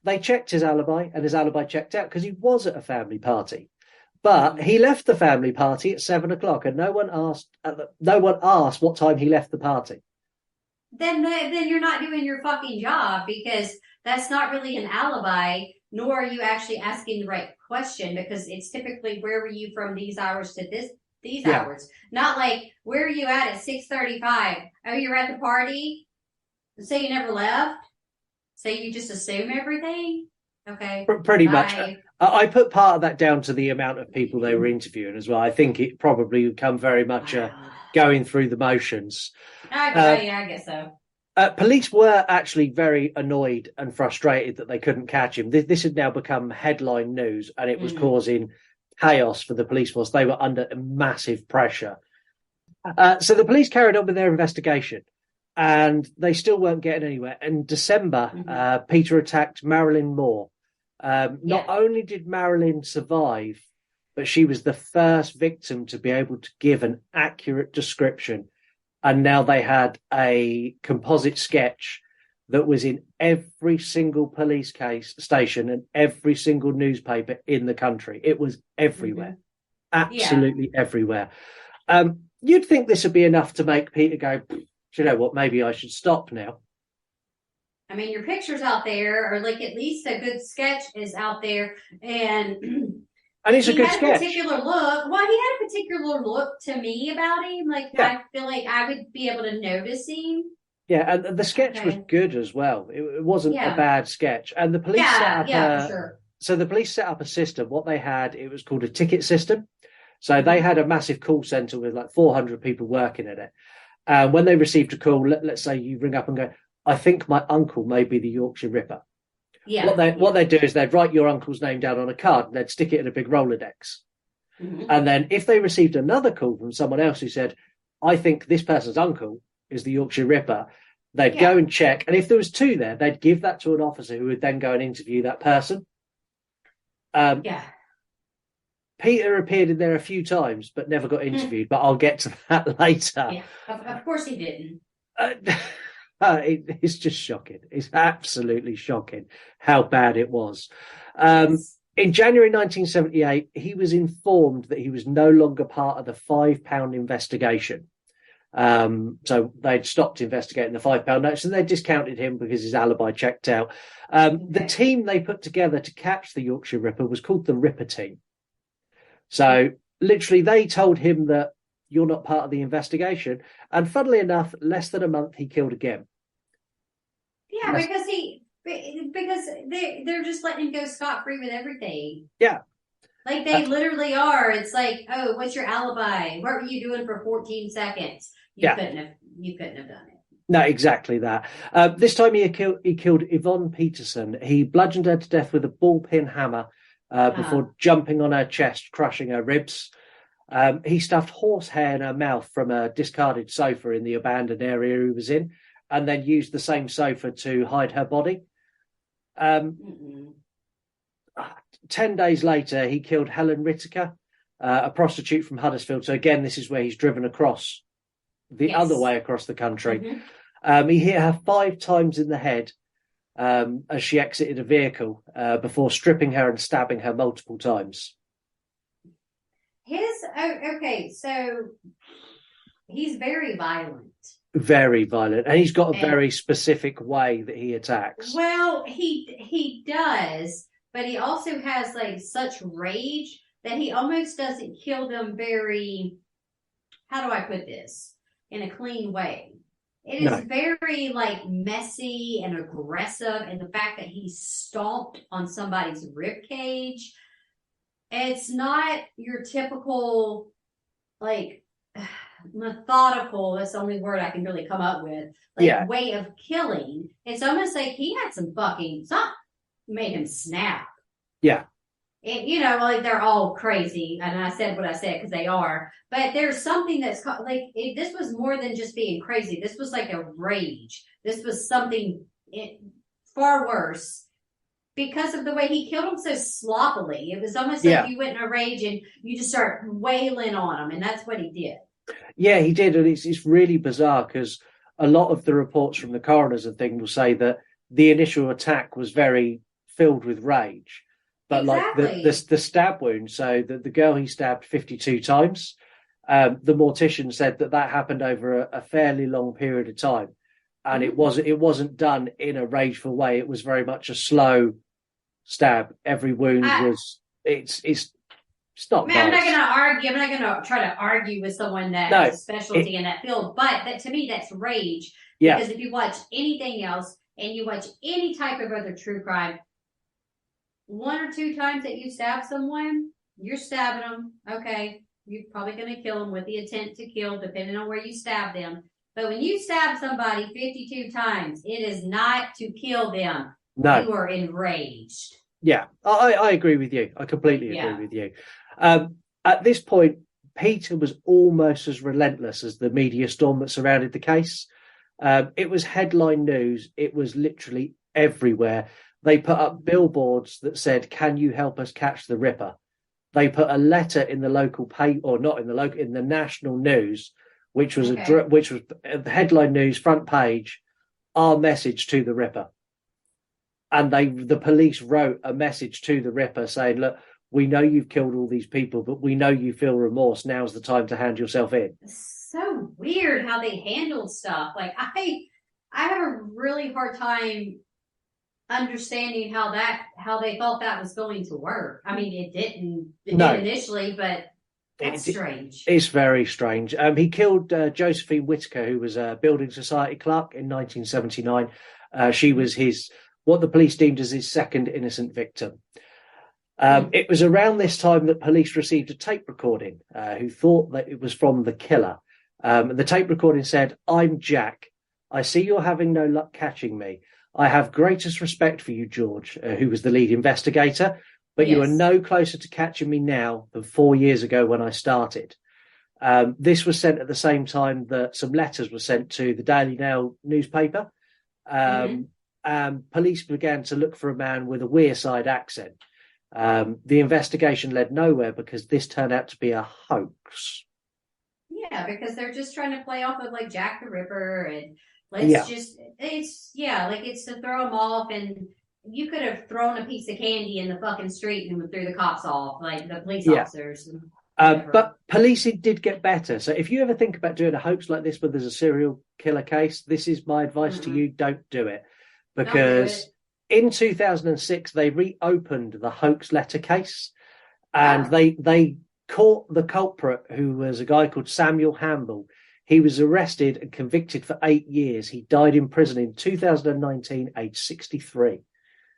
They checked his alibi, and his alibi checked out because he was at a family party. But he left the family party at 7:00, and no one asked what time he left the party. Then you're not doing your fucking job, because that's not really an alibi, nor are you actually asking the right question, because it's typically, where were you from these hours to these hours? Not like, where are you at 6:35? Oh, you were at the party? So you never left? So you just assume everything? Okay. Pretty much. I put part of that down to the amount of people they were interviewing as well. I think it probably would come very much going through the motions. I guess so. Police were actually very annoyed and frustrated that they couldn't catch him. This had now become headline news, and it was causing chaos for the police force. They were under massive pressure. So the police carried on with their investigation, and they still weren't getting anywhere. In December, Peter attacked Marilyn Moore. Not only did Marilyn survive, but she was the first victim to be able to give an accurate description. And now they had a composite sketch that was in every single police case station and every single newspaper in the country. It was everywhere, absolutely everywhere. You'd think this would be enough to make Peter go, "Do you know what, maybe I should stop now." I mean, your picture's out there, or like at least a good sketch is out there, and it's a good sketch. Particular look. Well, he had a particular look to me about him. Like, I feel like I would be able to notice him. Yeah, and the sketch was good as well. It wasn't a bad sketch. And the police set up for sure. So the police set up a system. What they had, it was called a ticket system. So they had a massive call centre with like 400 people working in it. And when they received a call, let's say you ring up and go, "I think my uncle may be the Yorkshire Ripper." Yeah. What they'd do is they'd write your uncle's name down on a card and they'd stick it in a big Rolodex. And then if they received another call from someone else who said, "I think this person's uncle is the Yorkshire Ripper," they'd go and check. And if there was 2 there, they'd give that to an officer who would then go and interview that person. Peter appeared in there a few times, but never got interviewed. But I'll get to that later. Yeah, of course he didn't. It's just shocking. It's absolutely shocking how bad it was. In January 1978, he was informed that he was no longer part of the £5 investigation. So they'd stopped investigating the £5 notes and they discounted him because his alibi checked out. The team they put together to catch the Yorkshire Ripper was called the Ripper Team. So literally they told him that you're not part of the investigation. And funnily enough, less than a month, he killed again. Yeah, because they're just letting him go scot-free with everything. Yeah. Like they literally are. It's like, "Oh, what's your alibi? What were you doing for 14 seconds? You couldn't have done it." No, exactly that. This time he killed Yvonne Peterson. He bludgeoned her to death with a ball peen hammer before jumping on her chest, crushing her ribs. He stuffed horsehair in her mouth from a discarded sofa in the abandoned area he was in, and then used the same sofa to hide her body. 10 days later, he killed Helen Whittaker, a prostitute from Huddersfield. So again, this is where he's driven across the other way across the country. He hit her 5 times in the head as she exited a vehicle before stripping her and stabbing her multiple times. So he's very violent. Very violent, and he's got a very specific way that he attacks. Well, he does, but he also has like such rage that he almost doesn't kill them very, how do I put this, in a clean way. It is very like messy and aggressive, and the fact that he stomped on somebody's rib cage, it's not your typical like methodical, that's the only word I can really come up with, like way of killing. It's almost like he had some fucking something made him snap. Yeah. And, you know, like they're all crazy, and I said what I said because they are. But there's something that's like this was more than just being crazy. This was like a rage. This was something far worse because of the way he killed him so sloppily. It was almost like you went in a rage and you just start wailing on him, and that's what he did. Yeah, he did, and it's really bizarre because a lot of the reports from the coroners and thing will say that the initial attack was very filled with rage. But like the stab wound, so the girl he stabbed 52 times, the mortician said that happened over a fairly long period of time, and it wasn't done in a rageful way. It was very much a slow stab. Every wound was it's not. Man, I'm not going to argue. I'm not going to try to argue with someone that has a specialty in that field. But that to me, that's rage. Yeah. Because if you watch anything else and you watch any type of other true crime, 1 or 2 times that you stab someone, you're stabbing them. Okay, you're probably going to kill them with the intent to kill, depending on where you stab them. But when you stab somebody 52 times, it is not to kill them. No. You are enraged. Yeah, I agree with you. I completely agree with you. At this point, Peter was almost as relentless as the media storm that surrounded the case. It was headline news. It was literally everywhere. They put up billboards that said, "Can you help us catch the Ripper?" They put a letter in the local paper, or not in the local, in the national news, which was the headline news, front page, "Our message to the Ripper." And the police wrote a message to the Ripper saying, "Look, we know you've killed all these people, but we know you feel remorse. Now's the time to hand yourself in." So weird how they handled stuff. Like I have a really hard time understanding how they thought that was going to work. I mean, it didn't initially, but that's strange. It's very strange. He killed Josephine Whitaker, who was a building society clerk in 1979. She was what the police deemed as his second innocent victim. It was around this time that police received a tape recording who thought that it was from the killer. The tape recording said, "I'm Jack. I see you're having no luck catching me. I have greatest respect for you, George," who was the lead investigator, "but you are no closer to catching me now than 4 years ago when I started." This was sent at the same time that some letters were sent to the Daily Mail newspaper. Police began to look for a man with a Wearside accent. The investigation led nowhere because this turned out to be a hoax. Yeah, because they're just trying to play off of like Jack the Ripper and it's to throw them off, and you could have thrown a piece of candy in the fucking street and threw the cops off, like the police officers. But policing did get better. So if you ever think about doing a hoax like this where there's a serial killer case, this is my advice to you: don't do it. Because in 2006, they reopened the hoax letter case, and they caught the culprit, who was a guy called Samuel Hamble. He was arrested and convicted for 8 years. He died in prison in 2019, age 63.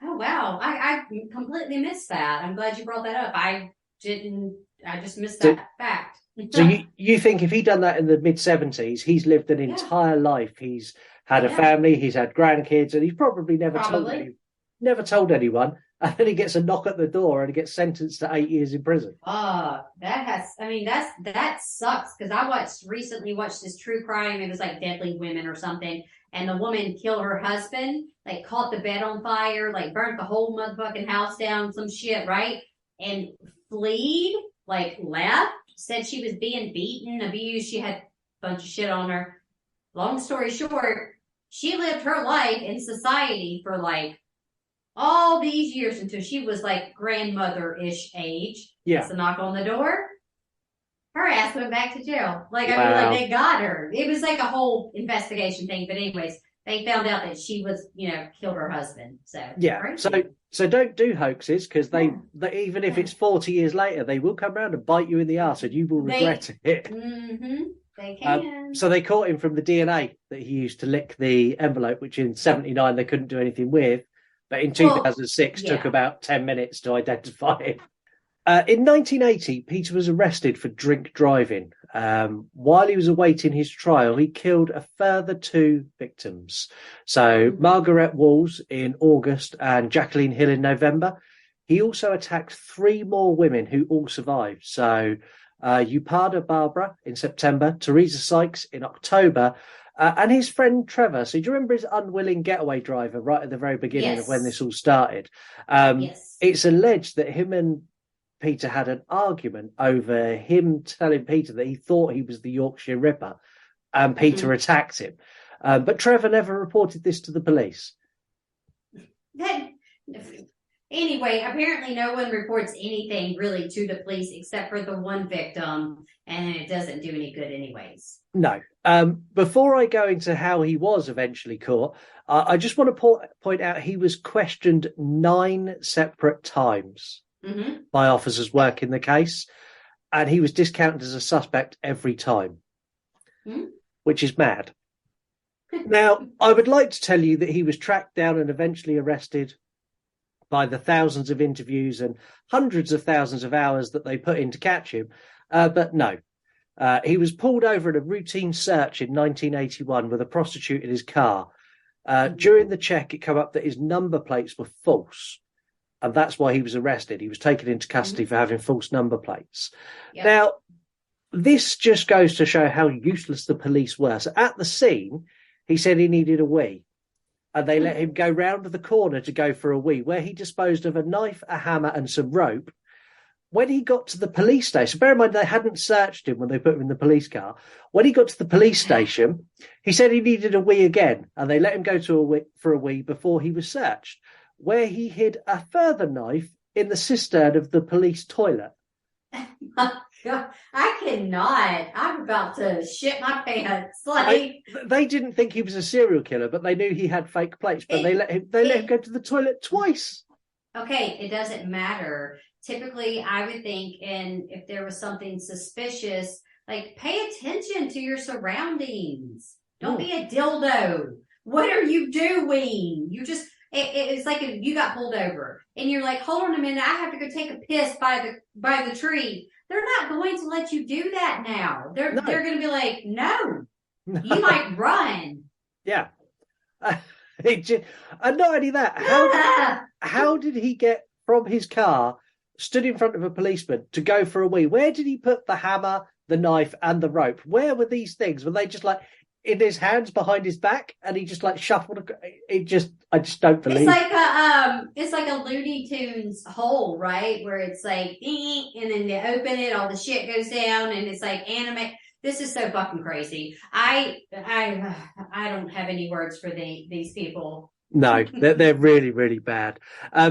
Oh, wow. I completely missed that. I'm glad you brought that up. I just missed that fact. So you think if he'd done that in the mid-70s, he's lived an entire life. He's had a family, he's had grandkids, and he's probably never told anyone. And then he gets a knock at the door and he gets sentenced to 8 years in prison. That sucks, because I recently watched this true crime. It was like Deadly Women or something. And the woman killed her husband, like caught the bed on fire, like burnt the whole motherfucking house down, some shit, right? And fled, like left, said she was being beaten, abused. She had a bunch of shit on her. Long story short, she lived her life in society for like all these years until she was like grandmother-ish age. Yeah. It's a knock on the door. her ass went back to jail. Like, I mean, Wow. like, they got her. It was like a whole investigation thing. But anyways, they found out that she was, killed her husband. So, Yeah. crazy. So don't do hoaxes, because they even if it's 40 years later, they will come around and bite you in the arse, and you will regret it. Mm-hmm. They can. So they caught him from the DNA that he used to lick the envelope, which in 79 they couldn't do anything with, but in 2006 took about 10 minutes to identify him. In 1980, Peter was arrested for drink driving. While he was awaiting his trial, he killed a further 2 victims. So Margaret Walls in August and Jacqueline Hill in November. He also attacked 3 more women who all survived. So Upada Barbara in September, Teresa Sykes in October, and his friend Trevor. So do you remember his unwilling getaway driver right at the very beginning of when this all started? Yes. It's alleged that him and Peter had an argument over him telling Peter that he thought he was the Yorkshire Ripper, and Peter attacked him. But Trevor never reported this to the police. Anyway, apparently no one reports anything really to the police except for the one victim, and it doesn't do any good anyways. No. Before I go into how he was eventually caught, I just want to point out he was questioned 9 separate times by officers working the case, and he was discounted as a suspect every time, which is mad. Now, I would like to tell you that he was tracked down and eventually arrested by the thousands of interviews and hundreds of thousands of hours that they put in to catch him, but no. He was pulled over in a routine search in 1981 with a prostitute in his car. During the check, it came up that his number plates were false, and that's why he was arrested. He was taken into custody for having false number plates. Yep. Now, this just goes to show how useless the police were. So at the scene, he said he needed a wee, and they let him go round the corner to go for a wee, where he disposed of a knife, a hammer, and some rope. When he got to the police station, bear in mind they hadn't searched him when they put him in the police car. When he got to the police station, he said he needed a wee again, and they let him go to for a wee before he was searched, where he hid a further knife in the cistern of the police toilet. God, I cannot. I'm about to shit my pants. They didn't think he was a serial killer, but they knew he had fake plates. But they let him go to the toilet twice. Okay, it doesn't matter. Typically, I would think, and if there was something suspicious, like pay attention to your surroundings. Don't be a dildo. What are you doing? You just, it's like if you got pulled over and you're like, hold on a minute, I have to go take a piss by the tree. They're not going to let you do that now. They're going to be like, no, you might run. Yeah. And not only that, how did he get from his car, stood in front of a policeman, to go for a wee? Where did he put the hammer, the knife, and the rope? Where were these things? Were they just like in his hands behind his back, and he just like shuffled? I just don't believe. It's like a Looney Tunes hole, right? Where it's like, and then they open it, all the shit goes down, and it's like anime. This is so fucking crazy. I don't have any words for these people. No, they're really, really bad.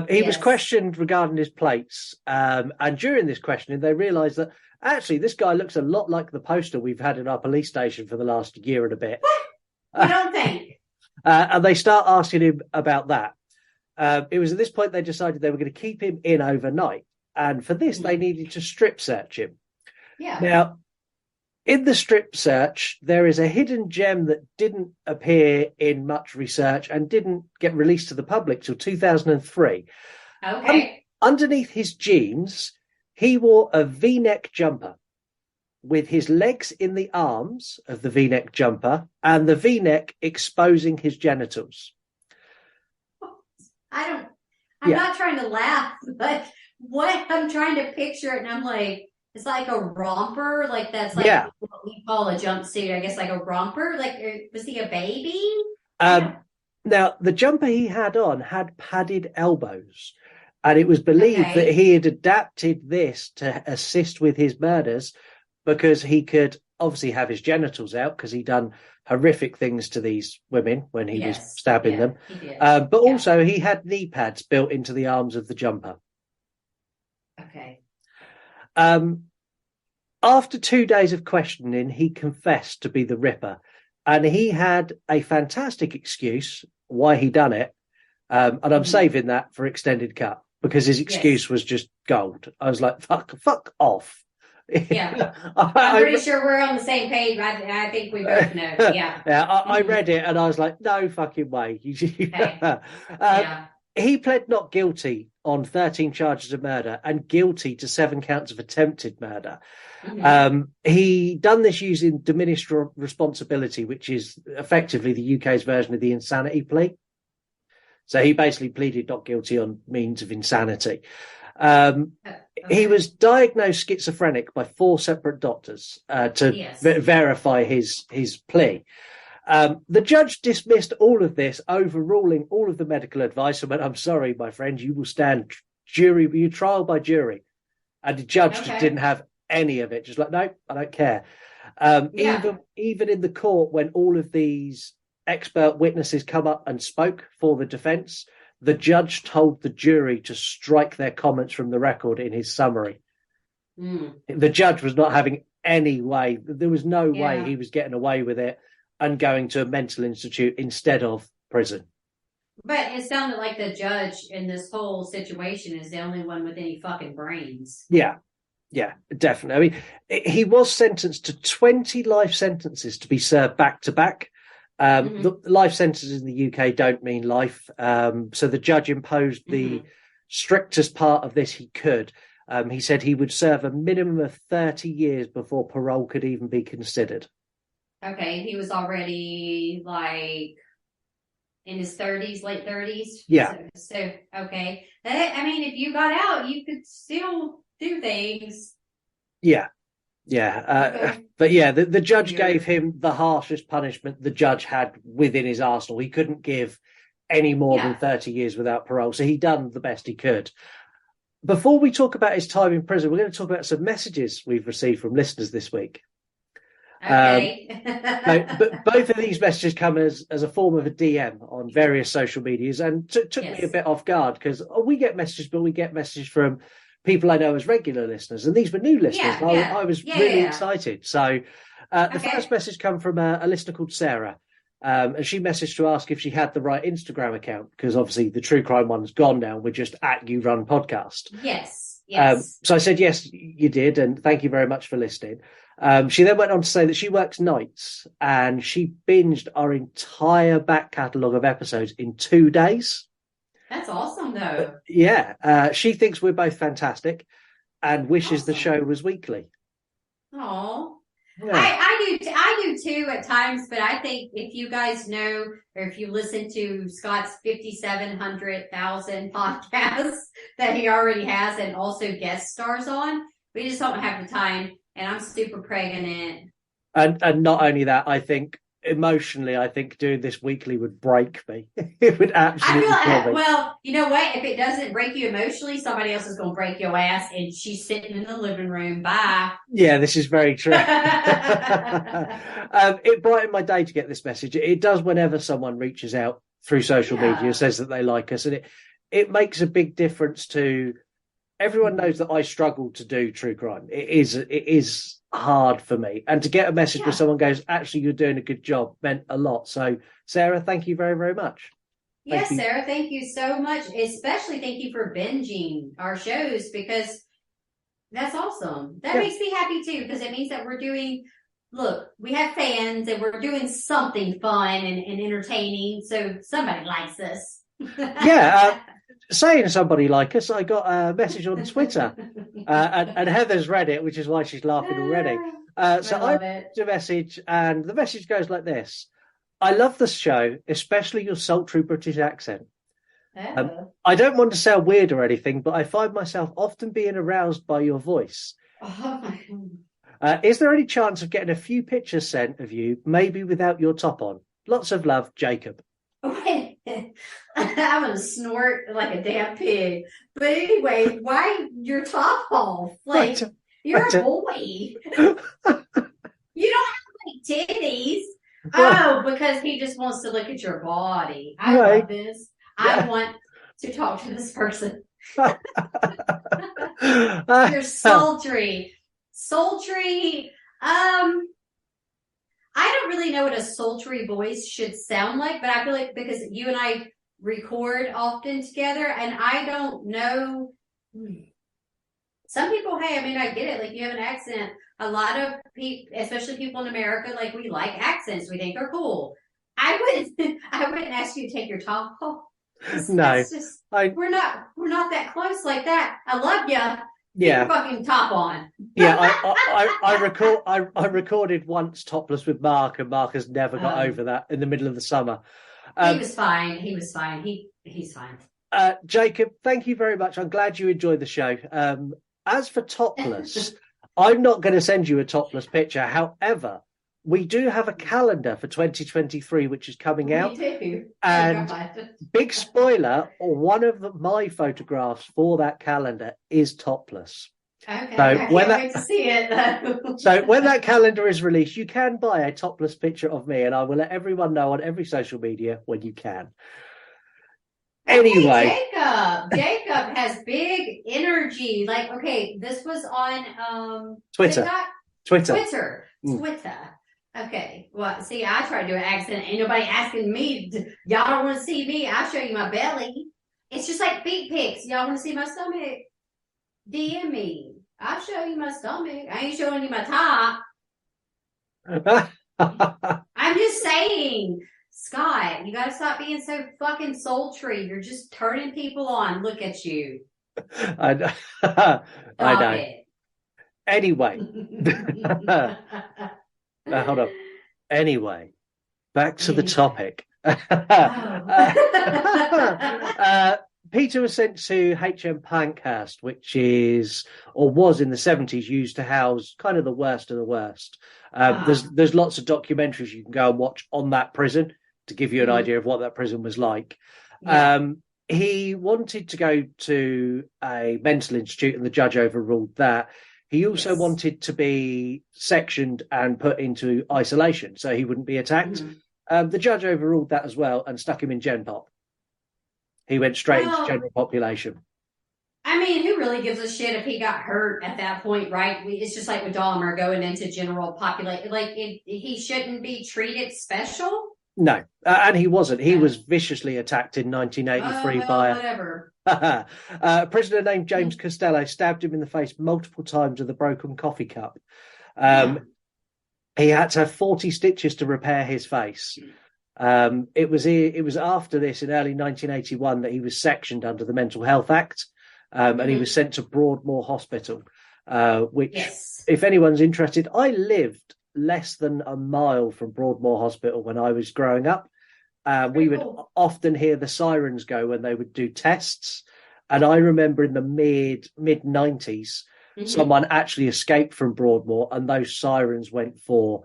He was questioned regarding his plates, and during this questioning, they realised that actually this guy looks a lot like the poster we've had in our police station for the last year and a bit. You don't think? And they start asking him about that. It was at this point they decided they were going to keep him in overnight, and for this they needed to strip search him. Yeah. Now, in the strip search, there is a hidden gem that didn't appear in much research and didn't get released to the public till 2003. Okay. Underneath his jeans, he wore a V-neck jumper with his legs in the arms of the V-neck jumper and the V-neck exposing his genitals. I'm not trying to laugh, but what I'm trying to picture it, and I'm like, it's like a romper, like that's like what we call a jumpsuit, I guess, like a romper. Like, was he a baby? Now, the jumper he had on had padded elbows, and it was believed that he had adapted this to assist with his murders because he could obviously have his genitals out because he'd done horrific things to these women when he was stabbing them. But also he had knee pads built into the arms of the jumper. Okay. After 2 days of questioning, he confessed to be the Ripper, and he had a fantastic excuse why he done it. And I'm saving that for extended cut because his excuse was just gold. I was like, fuck off. Yeah. I'm pretty sure we're on the same page. I think we both know. Yeah. I read it and I was like, no fucking way. He pled not guilty on 13 charges of murder and guilty to 7 counts of attempted murder. He done this using diminished responsibility, which is effectively the UK's version of the insanity plea. So he basically pleaded not guilty on means of insanity. He was diagnosed schizophrenic by 4 separate doctors to verify his plea. The judge dismissed all of this, overruling all of the medical advice and went, I'm sorry, my friend, you will stand trial by jury. And the judge just didn't have any of it. Just like, no, I don't care. Even in the court, when all of these expert witnesses come up and spoke for the defence, the judge told the jury to strike their comments from the record in his summary. The judge was not having any way. There was no way he was getting away with it and going to a mental institute instead of prison. But it sounded like the judge in this whole situation is the only one with any fucking brains. Yeah, definitely. I mean, he was sentenced to 20 life sentences to be served back to back. The life sentences in the UK don't mean life. So the judge imposed the strictest part of this he could. He said he would serve a minimum of 30 years before parole could even be considered. Okay, he was already like in his 30s, late 30s. Yeah. So okay. I mean, if you got out, you could still do things. Yeah. But yeah, the judge gave him the harshest punishment the judge had within his arsenal. He couldn't give any more than 30 years without parole. So he done the best he could. Before we talk about his time in prison, we're going to talk about some messages we've received from listeners this week. Okay. But both of these messages come as a form of a DM on various social medias and took me a bit off guard because we get messages, but we get messages from people I know as regular listeners, and these were new listeners. I was really excited. So the first message come from a listener called Sarah, and she messaged to ask if she had the right Instagram account because obviously the true crime one's gone now. We're just at You Run Podcast. Yes. So I said, yes, you did, and thank you very much for listening. She then went on to say that she works nights and she binged our entire back catalogue of episodes in 2 days. That's awesome, though. She thinks we're both fantastic and wishes the show was weekly. Oh, I do too at times, but I think if you guys know or if you listen to Scott's 5,700,000 podcasts that he already has and also guest stars on, we just don't have the time. And I'm super pregnant. And not only that, I think emotionally, doing this weekly would break me. It would absolutely kill me. Well, you know what? If it doesn't break you emotionally, somebody else is going to break your ass, and she's sitting in the living room. Bye. Yeah, this is very true. It brightened my day to get this message. It does whenever someone reaches out through social media, says that they like us, and it makes a big difference to. Everyone knows that I struggle to do true crime. It is hard for me. And to get a message where someone goes, actually, you're doing a good job, meant a lot. So, Sarah, thank you very, very much. Yes, Sarah, thank you so much. Especially thank you for binging our shows because that's awesome. That makes me happy, too, because it means that we're doing, look, we have fans and we're doing something fun and entertaining. So somebody likes us. Saying somebody like us, I got a message on Twitter and Heather's read it, which is why she's laughing already. So I read a message and the message goes like this. I love this show, especially your sultry British accent. I don't want to sound weird or anything, but I find myself often being aroused by your voice. Is there any chance of getting a few pictures sent of you, maybe without your top on? Lots of love, Jacob. I'm going to snort like a damn pig. But anyway, why your top off? Like, you're a boy. You don't have like titties. Oh, because he just wants to look at your body. I love this. I want to talk to this person. You're sultry. Sultry. I don't really know what a sultry voice should sound like, but I feel like because you and I record often together, and I don't know. Some people, hey, I mean, I get it. Like, you have an accent. A lot of people, especially people in America, like, we like accents. We think they're cool. I wouldn't ask you to take your top off. No, we're not that close like that. I love you. Yeah. Keep your fucking top on. Yeah, I recorded once topless with Mark, and Mark has never got over that in the middle of the summer. He was fine. He's fine. Jacob, thank you very much. I'm glad you enjoyed the show. As for topless, I'm not going to send you a topless picture. However, we do have a calendar for 2023, which is coming out. We do. And big spoiler, one of my photographs for that calendar is topless. Okay, so I can't wait to see it though. So when that calendar is released, you can buy a topless picture of me, and I will let everyone know on every social media when you can. Anyway, Jacob has big energy. Like, okay, this was on Twitter. Twitter. Okay, well, see, I try to do an accent. Ain't nobody asking me. Y'all don't want to see me. I'll show you my belly. It's just like feet pics. Y'all want to see my stomach? DM me. I'll show you my stomach. I ain't showing you my top. I'm just saying, Scott, you got to stop being so fucking sultry. You're just turning people on. Look at you. I know. It. Anyway. Hold up. Anyway, back to the topic. Peter was sent to HM Pankhurst, which is, or was in the 70s, used to house kind of the worst of the worst. There's lots of documentaries you can go and watch on that prison to give you an idea of what that prison was like. Yeah. He wanted to go to a mental institute, and the judge overruled that. He also wanted to be sectioned and put into isolation so he wouldn't be attacked. The judge overruled that as well and stuck him in Gen Pop. He went straight into general population. I mean, who really gives a shit if he got hurt at that point, right? It's just like with Dahmer going into general population. Like, he shouldn't be treated special? No, and he wasn't. He was viciously attacked in 1983 by whatever. A prisoner named James Costello stabbed him in the face multiple times with a broken coffee cup. He had to have 40 stitches to repair his face. It was after this, in early 1981, that he was sectioned under the Mental Health Act, and he was sent to Broadmoor Hospital, which, if anyone's interested, I lived less than a mile from Broadmoor Hospital when I was growing up. We would often hear the sirens go when they would do tests. And I remember in the mid 90s, someone actually escaped from Broadmoor, and those sirens went for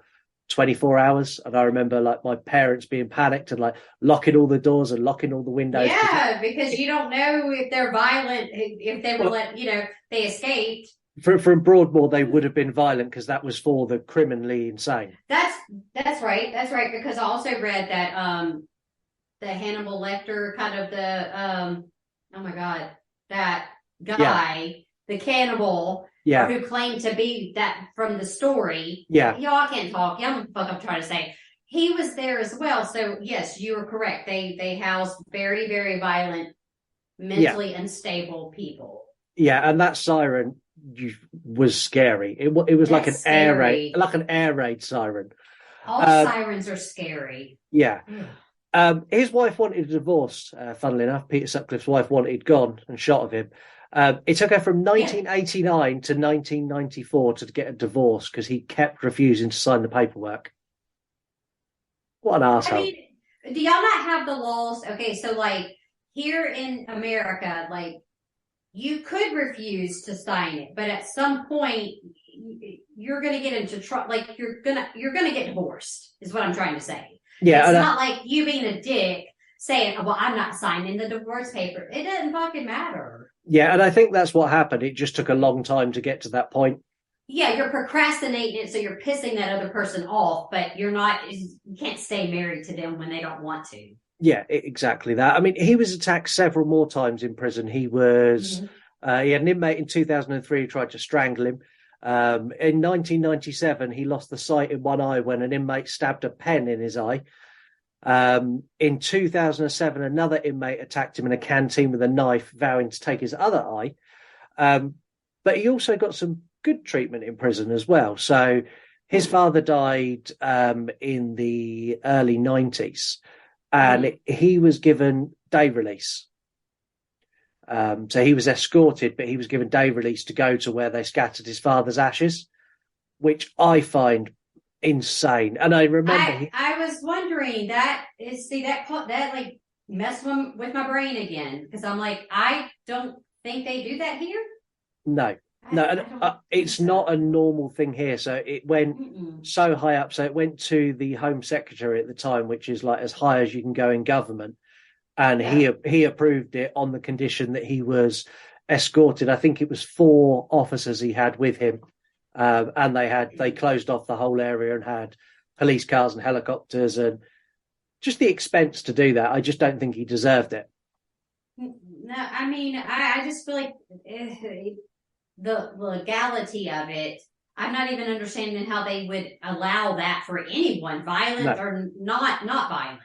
24 hours. And I remember like my parents being panicked and like locking all the doors and locking all the windows. Yeah, because you don't know if they're violent, if they were they escaped. From Broadmoor, they would have been violent because that was for the criminally insane. That's right. That's right. Because I also read that the Hannibal Lecter kind of the that guy, the cannibal, who claimed to be that from the story. Yeah. Y'all can't talk. Y'all know what the fuck I'm trying to say. He was there as well. So yes, you were correct. They housed very, very violent, mentally unstable people. Yeah, and that siren was scary. It was like an air raid siren. All sirens are scary. Yeah. His wife wanted a divorce, funnily enough. Peter Sutcliffe's wife wanted gone and shot of him. It took her from 1989 to 1994 to get a divorce because he kept refusing to sign the paperwork. What an arsehole. I mean, do y'all not have the laws? Okay, so like here in America, like you could refuse to sign it, but at some point you're going to get into trouble. Like you're going to get divorced is what I'm trying to say. Yeah, it's not like you being a dick saying, well, I'm not signing the divorce paper. It doesn't fucking matter. Yeah, and I think that's what happened. It just took a long time to get to that point. Yeah, you're procrastinating it, so you're pissing that other person off, but you can't stay married to them when they don't want to. Yeah, exactly that. I mean, he was attacked several more times in prison. He was, he had an inmate in 2003 who tried to strangle him. In 1997, he lost the sight in one eye when an inmate stabbed a pen in his eye. In 2007, another inmate attacked him in a canteen with a knife, vowing to take his other eye. But he also got some good treatment in prison as well. So his father died in the early 90s, and he was given day release. So he was escorted, but he was given day release to go to where they scattered his father's ashes, which I find insane. And I remember I was wondering that like messed with my brain again, because I'm like, I don't think they do that here. No, it's not a normal thing here. So it went so high up. So it went to the Home Secretary at the time, which is like as high as you can go in government. And he approved it on the condition that he was escorted. I think it was 4 officers he had with him. And they closed off the whole area and had police cars and helicopters, and just the expense to do that. I just don't think he deserved it. No, I mean, I just feel like the legality of it, I'm not even understanding how they would allow that for anyone, violent or not violent.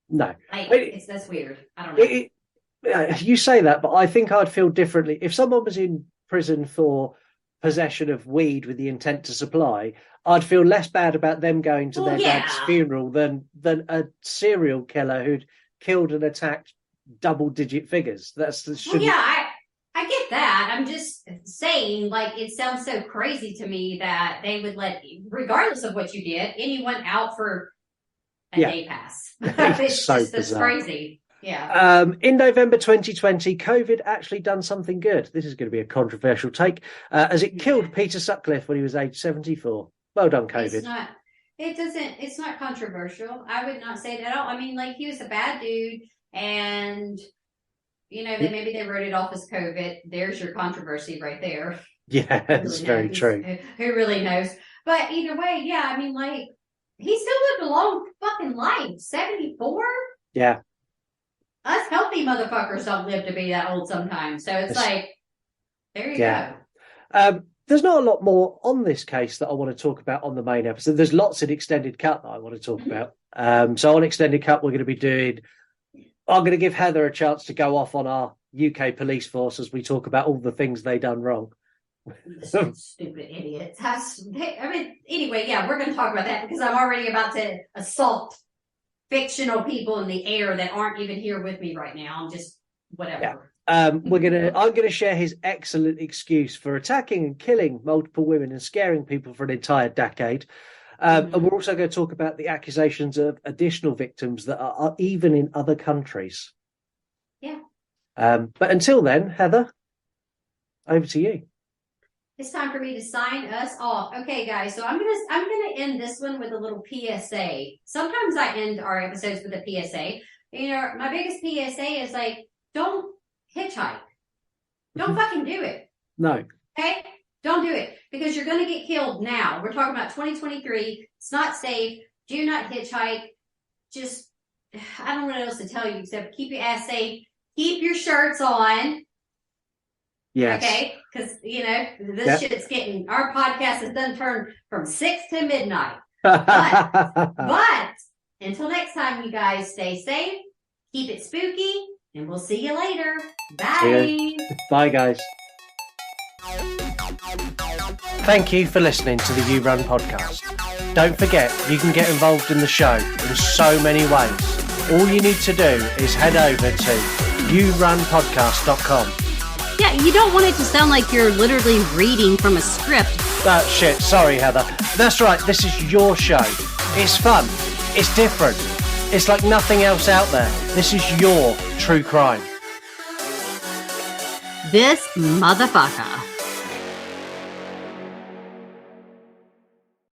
No. That's weird. I don't know. You say that, but I think I'd feel differently. If someone was in prison for possession of weed with the intent to supply, I'd feel less bad about them going to their dad's funeral than a serial killer who'd killed and attacked double-digit figures. I get that. I'm just saying, like, it sounds so crazy to me that they would let, regardless of what you did, anyone out for a day pass. It's crazy. Yeah. In November 2020, COVID actually done something good. This is going to be a controversial take, as it killed Peter Sutcliffe when he was age 74. Well done, COVID. It's not controversial. I would not say that at all. I mean, like, he was a bad dude, and maybe they wrote it off as COVID. There's your controversy right there. Yeah, that's very true. Who really knows? But either way, yeah, I mean, like, he still lived a long fucking life. 74? Yeah. Us healthy motherfuckers don't live to be that old sometimes. So it's like, there you go. There's not a lot more on this case that I want to talk about on the main episode. There's lots in Extended Cut that I want to talk about. So on Extended Cut, I'm going to give Heather a chance to go off on our UK police force as we talk about all the things they done wrong. Stupid idiots. Anyway, yeah, we're going to talk about that because I'm already about to assault fictional people in the air that aren't even here with me right now. I'm just whatever. Yeah. I'm gonna share his excellent excuse for attacking and killing multiple women and scaring people for an entire decade. And we're also going to talk about the accusations of additional victims that are even in other countries. Yeah. But until then, Heather, over to you. It's time for me to sign us off. Okay, guys. So I'm gonna end this one with a little PSA. Sometimes I end our episodes with a PSA. My biggest PSA is like, don't hitchhike. Don't fucking do it. No. Okay? Don't do it because you're going to get killed now. We're talking about 2023. It's not safe. Do not hitchhike. Just, I don't know what else to tell you except keep your ass safe. Keep your shirts on. Yes. Okay? Because, this shit's getting, our podcast has done turned from 6 to midnight. But until next time, you guys stay safe. Keep it spooky. And we'll see you later. Bye. Bye, guys. Thank you for listening to the You Run podcast. Don't forget, you can get involved in the show in so many ways. All you need to do is head over to yourunpodcast.com. Yeah, you don't want it to sound like you're literally reading from a script. Shit. Sorry, Heather. That's right. This is your show. It's fun. It's different. It's like nothing else out there. This is your true crime. This motherfucker.